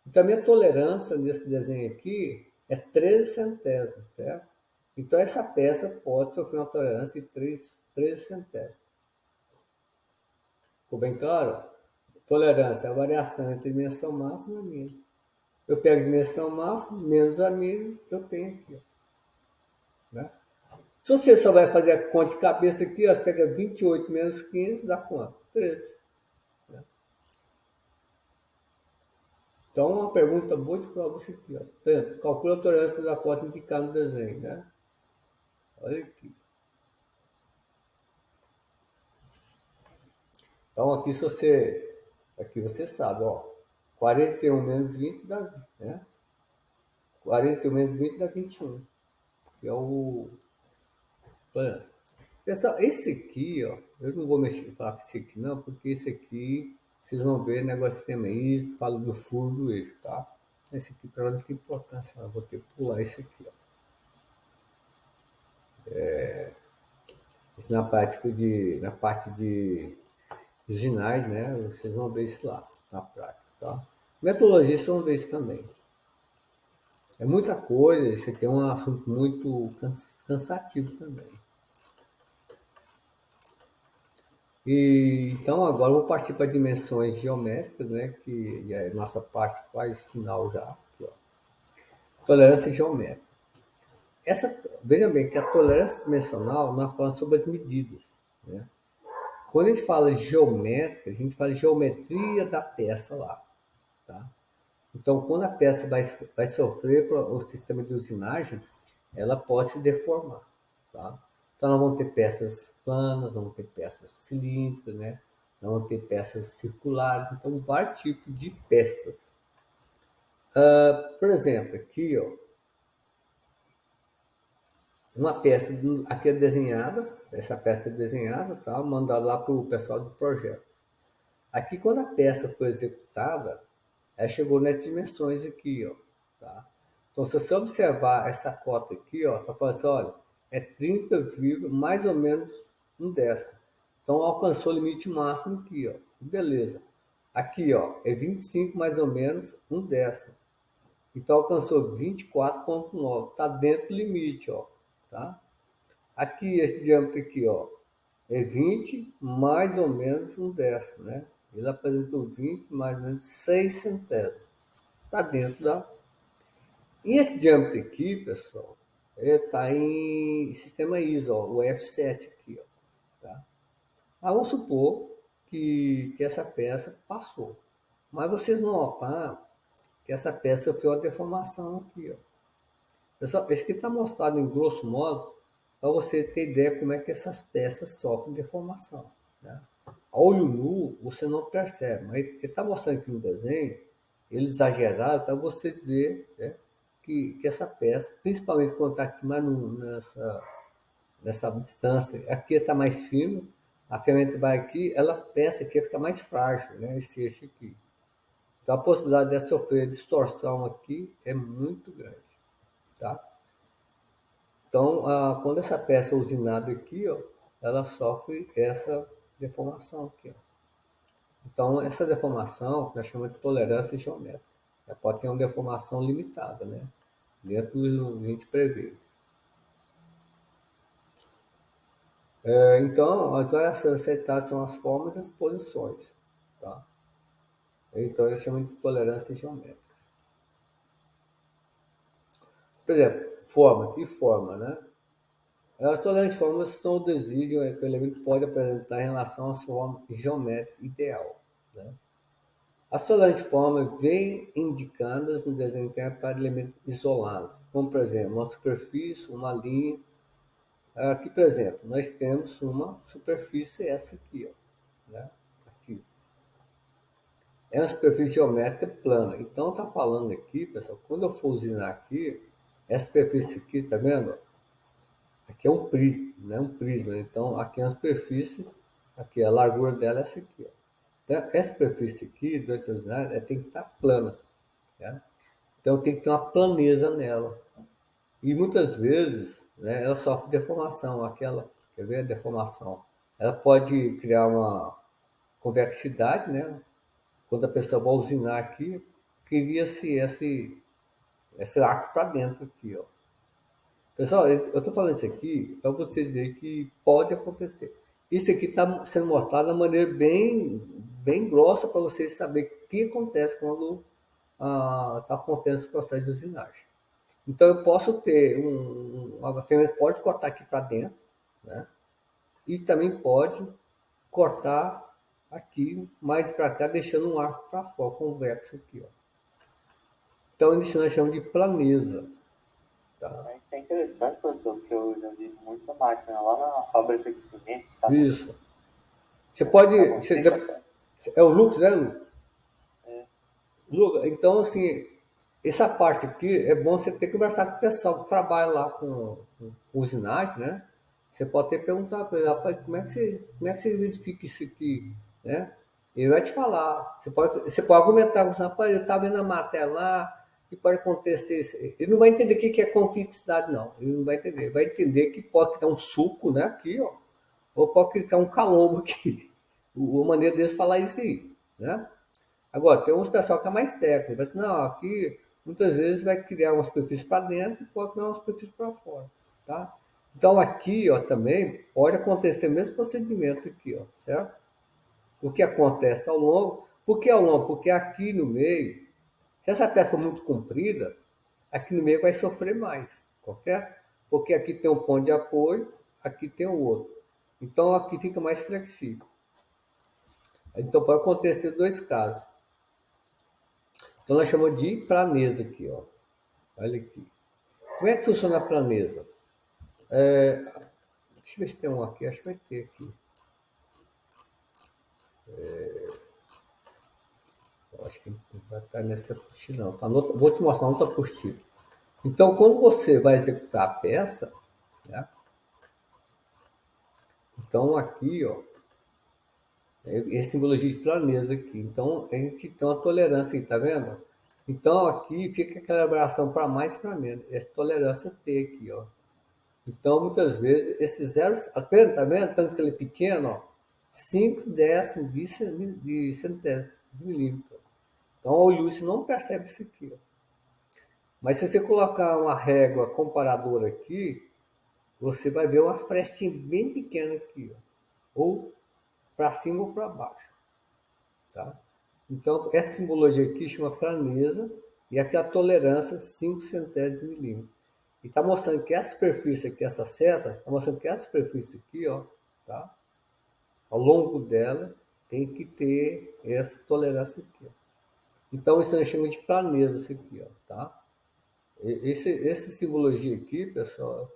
Então, a minha tolerância nesse desenho aqui é 13 centésimos, certo? Então, essa peça pode sofrer uma tolerância de 13 centésimos. Ficou bem claro? Tolerância é a variação entre dimensão máxima e mínima. Eu pego a dimensão máxima, menos a mínima, eu tenho aqui, ó, né? Se você só vai fazer a conta de cabeça aqui, ó, você pega 28 menos 15, dá quanto? 13. Né? Então, uma pergunta muito para você aqui, ó. Por exemplo, calcula a tolerância da cota indicada no desenho, né? Olha aqui. Então, aqui se você, aqui você sabe, ó, 41 menos 20 dá, né? 41 menos 20 dá 21, que é o tolerância. Pessoal, esse aqui, ó, eu não vou mexer, falar com esse aqui não, porque esse aqui, vocês vão ver, negócio de sistema isso, fala do furo do eixo, tá? Esse aqui para não tem importância, eu vou ter que pular esse aqui, ó. Isso na parte de ginásio, né? Vocês vão ver isso lá, na prática, tá? Metodologia, vocês vão ver isso também. É muita coisa, isso aqui é um assunto muito cansativo também. E, então agora eu vou partir para dimensões geométricas, né? Que é a nossa parte quase final já. Aqui, ó. Tolerância geométrica. Veja bem que a tolerância dimensional nós falamos sobre as medidas. Né? Quando a gente fala geométrica, a gente fala geometria da peça lá. Tá? Então, quando a peça vai sofrer o sistema de usinagem, ela pode se deformar. Tá? Então, nós vamos ter peças planas, vamos ter peças cilíndricas, né? Nós vamos ter peças circulares, então, vários tipos de peças. Por exemplo, aqui, ó, uma peça aqui é desenhada, essa peça é desenhada, tá? Mandada lá para o pessoal do projeto. Aqui, quando a peça foi executada, ela chegou nessas dimensões aqui, ó, tá? Então, se você observar essa cota aqui, ó, tá falando assim, olha, é 30, mais ou menos um décimo. Então, alcançou o limite máximo aqui, ó. Beleza. Aqui, ó, é 25 mais ou menos um décimo. Então, alcançou 24,9. Tá dentro do limite, ó, tá? Aqui, esse diâmetro aqui, ó, é 20 mais ou menos um décimo, né? Ele apresentou 20 mais ou menos 6 centésimos. Está dentro da... E esse diâmetro aqui, pessoal, está em sistema ISO, ó, o F7 aqui, ó, tá? Vamos supor que essa peça passou. Mas vocês vão notar que essa peça sofreu uma deformação aqui, ó. Pessoal, esse aqui está mostrado em grosso modo para você ter ideia como é que essas peças sofrem deformação. Né? A olho nu, você não percebe, mas ele está mostrando aqui no desenho, ele exagerado, para você ver, né, que essa peça, principalmente quando está aqui mais nessa distância, aqui está mais firme, a ferramenta vai aqui, ela peça aqui fica mais frágil, né, esse eixo aqui. Então a possibilidade de sofrer distorção aqui é muito grande. Tá? Então, quando essa peça é usinada aqui, ó, ela sofre essa deformação aqui. Ó. Então, essa deformação nós chamamos de tolerância geométrica. Ela pode ter uma deformação limitada, né? Dentro do que a gente prevê. Então, as variações aceitadas são as formas e as posições. Tá? Então, nós chamamos de tolerância geométrica. Por exemplo, forma. Que forma, né? As tolerâncias de formas são o desígnio que o elemento pode apresentar em relação à forma geométrica ideal. Né? As tolerâncias de forma vêm indicadas no desenho interno para elementos isolados, como, por exemplo, uma superfície, uma linha. Aqui, por exemplo, nós temos uma superfície, essa aqui, ó, né? Aqui. É uma superfície geométrica plana. Então, está falando aqui, pessoal, quando eu for usinar aqui, essa superfície aqui, tá vendo? Aqui é um prisma, né? Um prisma. Então, aqui é uma superfície, aqui a largura dela é essa aqui, ó. Então, essa superfície aqui, do ortogonal, tem que estar plana, né? Então, tem que ter uma planeza nela. E muitas vezes, né, ela sofre deformação, aquela, quer ver a deformação? Ela pode criar uma convexidade, né? Quando a pessoa vai usinar aqui, cria-se esse arco para dentro aqui, ó. Pessoal, eu estou falando isso aqui para vocês verem que pode acontecer. Isso aqui está sendo mostrado de uma maneira bem grossa para vocês saberem o que acontece quando está acontecendo esse processo de usinagem. Então eu posso ter a ferramenta pode cortar aqui para dentro, né? E também pode cortar aqui mais para cá, deixando um arco para fora, convexo aqui, ó. Então isso nós chamamos de planeza. Tá? Isso é interessante, professor, porque eu já vi muita máquina lá na fábrica de cimento, sabe? Isso. Você pode. É o Lux, né, Lucas? Lucas, então assim, essa parte aqui é bom você ter que conversar com o pessoal que trabalha lá com usinagem, né? Você pode ter que perguntar para ele, rapaz, como é que você verifica isso aqui, né? Ele vai te falar. Você pode argumentar com você, rapaz, eu estava vendo a matéria lá, que pode acontecer isso. Ele não vai entender o que é convexidade, não. Ele não vai entender. Ele vai entender que pode estar um suco, né, aqui, ó, ou pode ficar um calombo aqui. A maneira deles falar isso aí, né? Agora, tem uns pessoal que é mais técnico, vai dizer, não, aqui muitas vezes vai criar uma superfície para dentro e pode criar uma superfície para fora, tá? Então aqui, ó, também pode acontecer o mesmo procedimento aqui, ó, certo? O que acontece ao longo, por que ao longo? Porque aqui no meio, se essa peça for muito comprida, aqui no meio vai sofrer mais, correto? Porque aqui tem um ponto de apoio, aqui tem o outro. Então aqui fica mais flexível. Então pode acontecer dois casos. Então nós chamamos de planeza aqui, ó. Olha aqui. Como é que funciona a planeza? Deixa eu ver se tem um aqui, acho que vai ter aqui. Eu acho que não vai estar nessa apostila, não. Tá vou te mostrar outra apostila. Então, quando você vai executar a peça, né? Então aqui, ó, é simbologia de planeza aqui. Então a gente tem uma tolerância aqui, tá vendo? Então aqui fica aquela elaboração para mais e para menos. Essa tolerância T aqui, ó. Então, muitas vezes, esses zeros, tá vendo? Tanto que ele é pequeno, ó, 5 décimos de centésimo de milímetro. Então, o olho não percebe isso aqui. Ó. Mas se você colocar uma régua comparadora aqui, você vai ver uma frestinha bem pequena aqui, ó, ou para cima ou para baixo. Tá? Então, essa simbologia aqui chama planeza e aqui a tolerância 5 centésimos de milímetro. E está mostrando que essa superfície aqui, essa seta, está mostrando que essa superfície aqui, ó, tá? Ao longo dela tem que ter essa tolerância aqui. Ó. Então isso nós chamamos de planeza, isso aqui, ó, tá? Essa simbologia aqui, pessoal,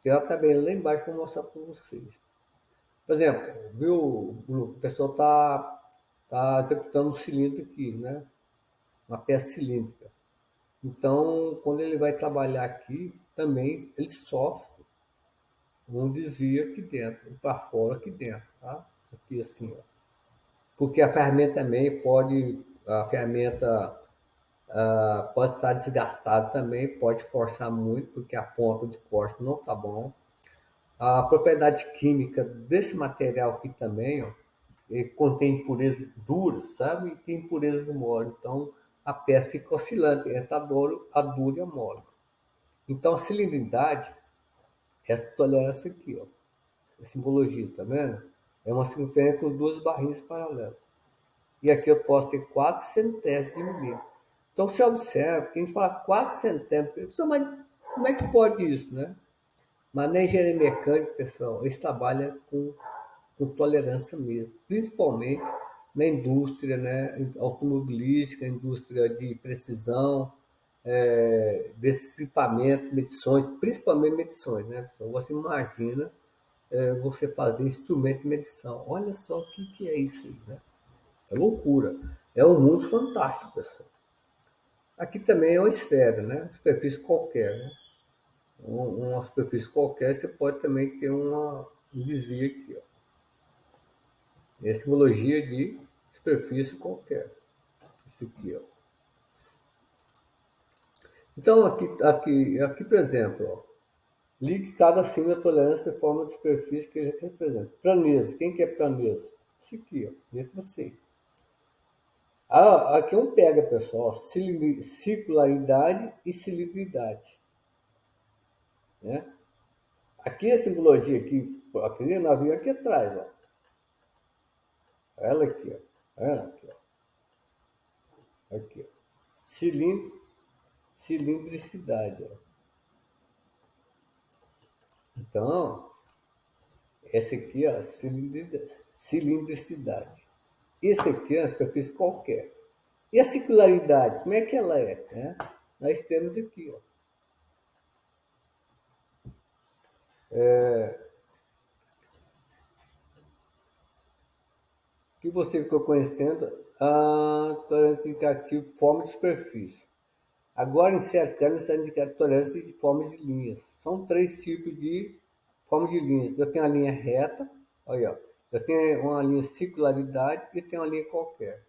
ela está bem lá embaixo para mostrar para vocês. Por exemplo, viu, o pessoal tá executando um cilindro aqui, né? Uma peça cilíndrica. Então, quando ele vai trabalhar aqui, também ele sofre um desvio aqui dentro, para fora aqui dentro, tá? Aqui assim, ó. Porque a ferramenta também a ferramenta pode estar desgastada também, pode forçar muito, porque a ponta de corte não tá bom. A propriedade química desse material aqui também, ó, ele contém impurezas duras, sabe? E tem impurezas moles. Então, a peça fica oscilante entre a dura e a mole. Então, a cilindridade, essa tolerância aqui, ó. A simbologia, tá vendo? É uma circunferência com duas barrinhas paralelas. E aqui eu posso ter 4 centésimos de milímetro. Então você observa que a gente fala 4 centésimos, mas como é que pode isso, né? Mas na engenharia mecânica, pessoal, eles trabalham com tolerância mesmo, principalmente na indústria, né, automobilística, indústria de precisão, desses equipamentos, medições, principalmente medições, né, pessoal? Você imagina você fazer instrumento de medição. Olha só o que é isso aí, né? É loucura. É um mundo fantástico, pessoal. Aqui também é uma esfera, né? Superfície qualquer, né? Uma superfície qualquer, você pode também ter um desvio aqui, ó. É a simbologia de superfície qualquer. Isso aqui, ó. Então, aqui, por exemplo, ó, ligue cada acima da tolerância de forma de superfície que ele representa. Planeza. Quem que é planeza? Isso aqui, ó, letra C. Aqui é um pega, pessoal. Circularidade e cilindridade. Né? Aqui a simbologia, aquele navio aqui atrás, ó. Ela aqui, ó. Ela aqui, ó. Aqui, ó. cilindricidade. Ó. Então, essa aqui é a cilindricidade. Esse aqui é uma superfície qualquer. E a circularidade, como é que ela é? Né? Nós temos aqui, ó. Que você ficou conhecendo a tolerância indicativa de forma de superfície. Agora, em certo caso, está indicando tolerância de forma de linhas. São 3 tipos de forma de linhas. Eu tenho a linha reta, olha, ó. Eu tenho uma linha circularidade e tenho uma linha qualquer.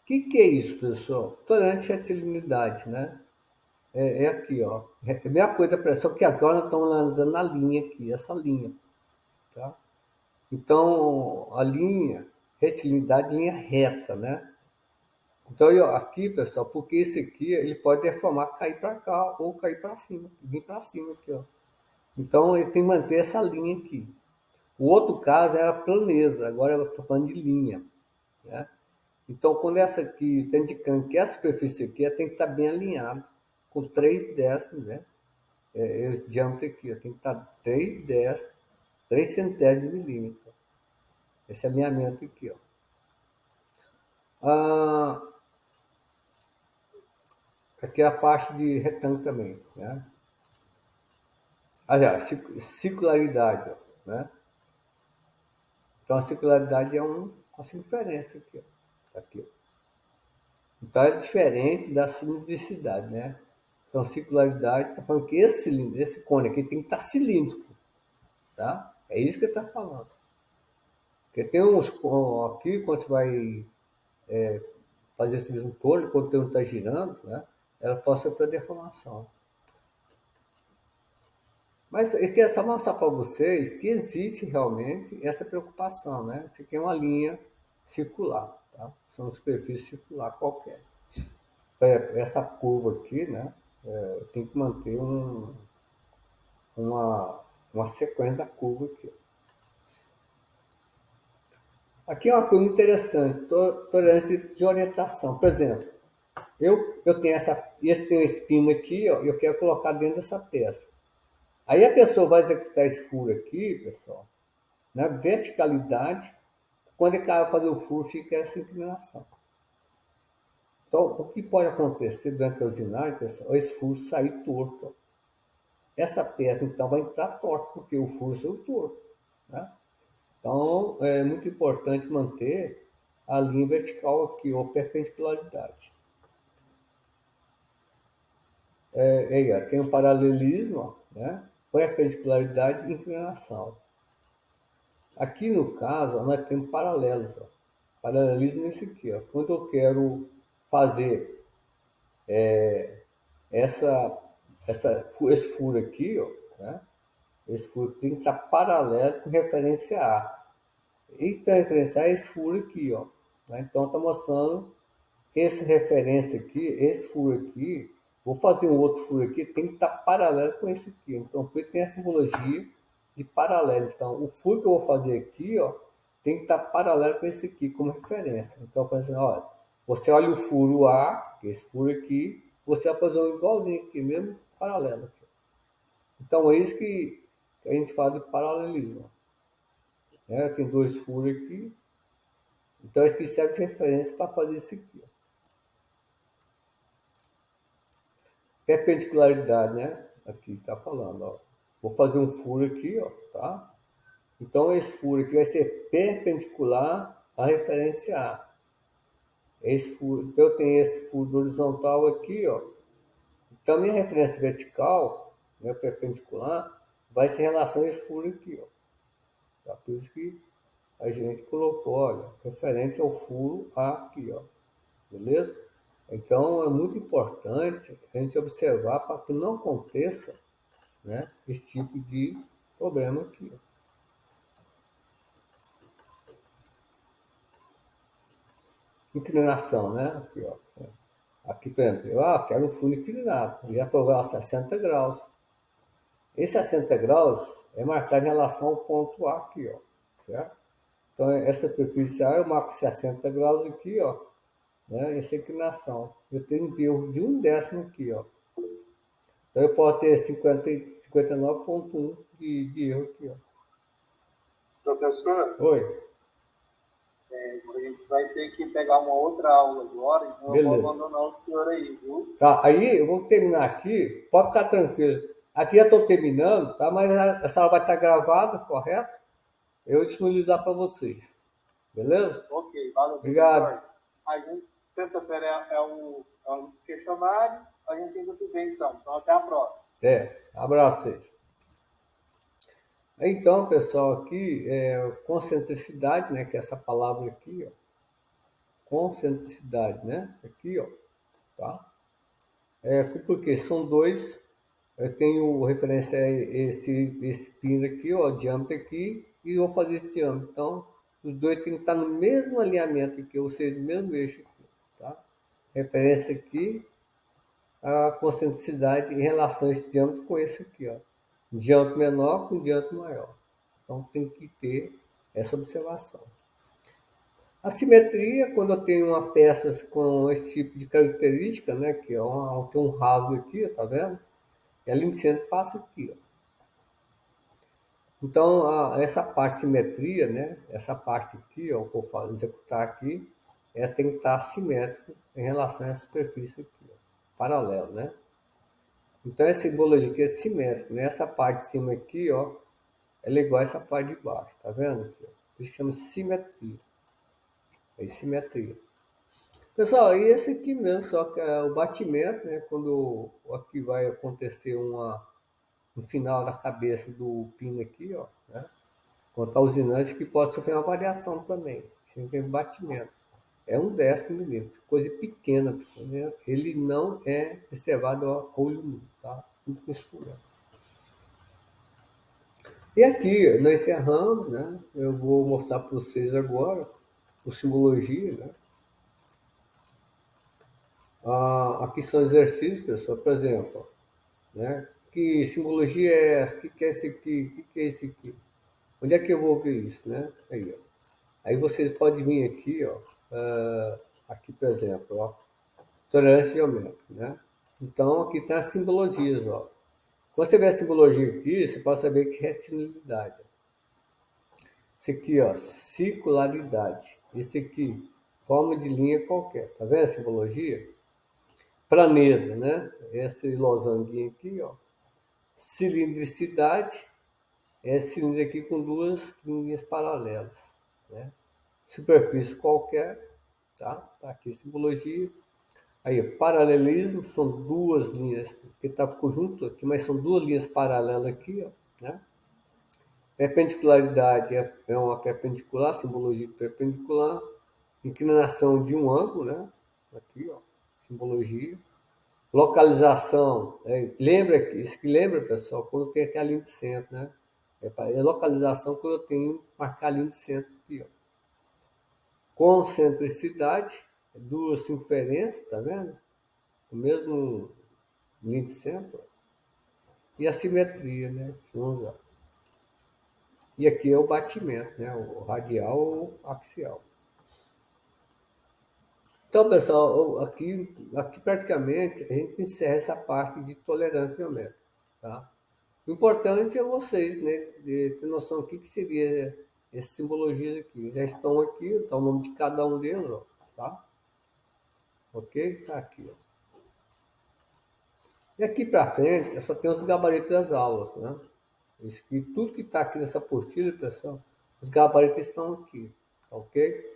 O que é isso, pessoal? Tolerância à salinidade, né? É aqui, ó. É a mesma coisa da pressão, que agora nós estamos analisando a linha aqui, essa linha. Tá? Então, a linha, retilidade, linha reta, né? Então, aqui, pessoal, porque esse aqui, ele pode deformar, cair para cá ou cair para cima, vir para cima aqui, ó. Então, ele tem que manter essa linha aqui. O outro caso era planeza, agora eu estou falando de linha, né? Então, quando essa aqui está indicando que a superfície aqui tem que estar bem alinhada, com 3 décimos, né? Esse diâmetro aqui, ó, tem que estar 3 décimos, 3 centésimos de milímetro. Esse alinhamento aqui, ó. Aqui é a parte de retângulo também, né? Aliás, circularidade, ó, né? Então, a circularidade é uma circunferência aqui, ó. Aqui, ó. Então, é diferente da cilindricidade, né? Então, circularidade está falando que esse cone aqui tem que estar cilíndrico, tá? É isso que ele está falando. Porque tem uns aqui, quando você vai fazer esse mesmo torno, quando o torno está girando, né? Ela pode sofrer deformação. Mas eu queria só mostrar para vocês que existe realmente essa preocupação, né? Isso aqui é uma linha circular, tá? São uma superfície circular qualquer. Essa curva aqui, né? Tem que manter uma sequência da curva aqui. Aqui é uma coisa interessante, tolerância de orientação. Por exemplo, eu tenho esse tem um espino aqui, ó, e eu quero colocar dentro dessa peça. Aí a pessoa vai executar esse furo aqui, pessoal, na verticalidade, quando ele vai fazer o furo, fica essa inclinação. Então, o que pode acontecer durante a usinagem, pessoal, é esse furo sair torto. Ó. Essa peça, então, vai entrar torta, porque o furo saiu torto. Né? Então, é muito importante manter a linha vertical aqui, ou perpendicularidade. Tem o paralelismo, ó, né? Perpendicularidade e inclinação. Aqui no caso, nós temos paralelos. Ó. Paralelismo nesse aqui. Ó. Quando eu quero fazer esse furo aqui, ó, né? Esse furo tem que estar paralelo com referência A. E tem referência A é esse furo aqui. Ó, né? Então, está mostrando essa referência aqui, esse furo aqui. Vou fazer um outro furo aqui, tem que estar paralelo com esse aqui. Então, por isso tem a simbologia de paralelo. Então, o furo que eu vou fazer aqui, ó, tem que estar paralelo com esse aqui como referência. Então, fazendo, olha, você olha o furo A, que é esse furo aqui, você vai fazer um igualzinho aqui, mesmo paralelo. Aqui. Então, é isso que a gente fala de paralelismo. Né? Tem 2 furos aqui. Então, isso aqui serve de referência para fazer isso aqui. Ó. Perpendicularidade, né? Aqui está falando, ó. Vou fazer um furo aqui, ó, tá? Então, esse furo aqui vai ser perpendicular à referência A. Esse furo, então, eu tenho esse furo horizontal aqui, ó. Então, a minha referência vertical, né, perpendicular, vai ser em relação a esse furo aqui, ó. Tá? Por isso que a gente colocou, olha, referente ao furo A aqui, ó. Beleza? Então, é muito importante a gente observar para que não aconteça, né, esse tipo de problema aqui. Ó. Inclinação, né? Aqui, ó. Aqui, por exemplo, eu quero um furo inclinado. Eu ia provar 60 graus. Esse 60 graus é marcado em relação ao ponto A aqui, ó. Certo? Então, essa superfície A eu marco 60 graus aqui, ó. né? Essa inclinação. Eu tenho um erro de 1/10 aqui, ó. Então eu posso ter 59,1 de erro aqui, ó. Professor, Oi, a gente vai ter que pegar uma outra aula agora, então eu vou beleza. abandonar o senhor aí, viu? Tá, aí eu vou terminar aqui, pode ficar tranquilo. Aqui já estou terminando, tá? Mas essa aula vai estar gravada, correto? Eu vou disponibilizar para vocês, beleza? Ok, valeu, Obrigado. professor. A gente, sexta-feira é um questionário, a gente ainda se vê então. Então até a próxima. Abraço a vocês. Então, pessoal, aqui é concentricidade, né? Que é essa palavra aqui, ó. Concentricidade, né? Aqui, ó, tá? Porque são dois. Eu tenho referência a esse pino aqui, ó, o diâmetro aqui, e vou fazer esse diâmetro. Então, os dois têm que estar no mesmo alinhamento aqui, ou seja, no mesmo eixo aqui, tá? Referência aqui, a concentricidade em relação a esse diâmetro com esse aqui, ó. Um diâmetro menor com um diâmetro maior. Então, tem que ter essa observação. A simetria, quando eu tenho uma peça com esse tipo de característica, né, que é tem um rasgo aqui, tá vendo? E a linha de centro passa aqui, ó. Então, essa parte de simetria, né, essa parte aqui, ó, que eu vou executar aqui, tem que estar simétrico em relação à superfície aqui, ó, paralelo, né? Então, essa simbologia aqui é simétrica, né? Essa parte de cima aqui, ó, ela é igual a essa parte de baixo, tá vendo aqui, ó? Isso chama simetria. É simetria. Pessoal, e esse aqui mesmo, só que é o batimento, né? Quando aqui vai acontecer no final da cabeça do pino aqui, ó, né? Quando está usinante, que pode sofrer uma variação também. Tem batimento. É 1/10 milímetro, coisa pequena, tá. Ele não é observado a olho nu, tá? Muito instrumento. E aqui, nós encerramos, né? Eu vou mostrar para vocês agora o simbologia, né? Aqui são exercícios, pessoal, por exemplo, né? Que simbologia é essa? O que é esse aqui? O que é esse aqui? Onde é que eu vou ver isso, né? Aí, ó. Aí você pode vir aqui, ó, aqui, por exemplo, ó, tolerância geométrica, né? Então, aqui tem as simbologias, ó. Quando você vê a simbologia aqui, você pode saber que é retilidade. Esse aqui, ó, circularidade. Esse aqui, forma de linha qualquer. Tá vendo a simbologia? Planeza, né? Esse losanguinho aqui, ó. Cilindricidade, esse cilindro aqui com duas linhas paralelas, né? Superfície qualquer, tá? Tá aqui a simbologia. Aí, paralelismo, são duas linhas, porque ficou junto aqui, mas são duas linhas paralelas aqui, ó, né? Perpendicularidade é uma perpendicular, simbologia de perpendicular. Inclinação de um ângulo, né? Aqui, ó, simbologia. Localização, lembra, isso que lembra, pessoal, quando tem aqui a linha de centro, né? É localização quando eu tenho que marcar a linha de centro aqui, ó. Concentricidade, duas circunferências, tá vendo? O mesmo linha de centro. E a simetria, né? Vamos lá. E aqui é o batimento, né? O radial ou axial. Então, pessoal, aqui praticamente a gente encerra essa parte de tolerância geométrica, tá? O importante é vocês, né, de ter noção do que seria essas simbologias aqui. Já estão aqui, está o nome de cada um deles, ó, tá? Ok? Tá aqui, ó. E aqui para frente, eu só tenho os gabaritos das aulas, né? Tudo que está aqui nessa apostila, pessoal, os gabaritos estão aqui, tá ok?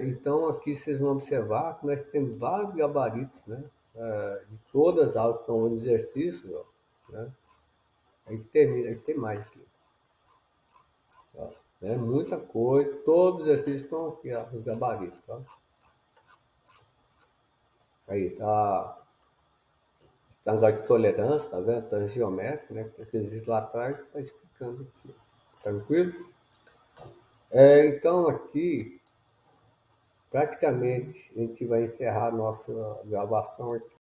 Então aqui vocês vão observar que nós temos vários gabaritos, né? De todas as aulas que estão no exercício, ó, né? Aí termina, aí tem mais aqui. Tá? Muita coisa, todos os exercícios estão aqui, ó, os gabaritos, tá? Aí tá negócio de tolerância, tá vendo? Tolerância geométrica, né? Que existe lá atrás, está explicando aqui. Tranquilo? Então aqui, praticamente, a gente vai encerrar a nossa gravação aqui.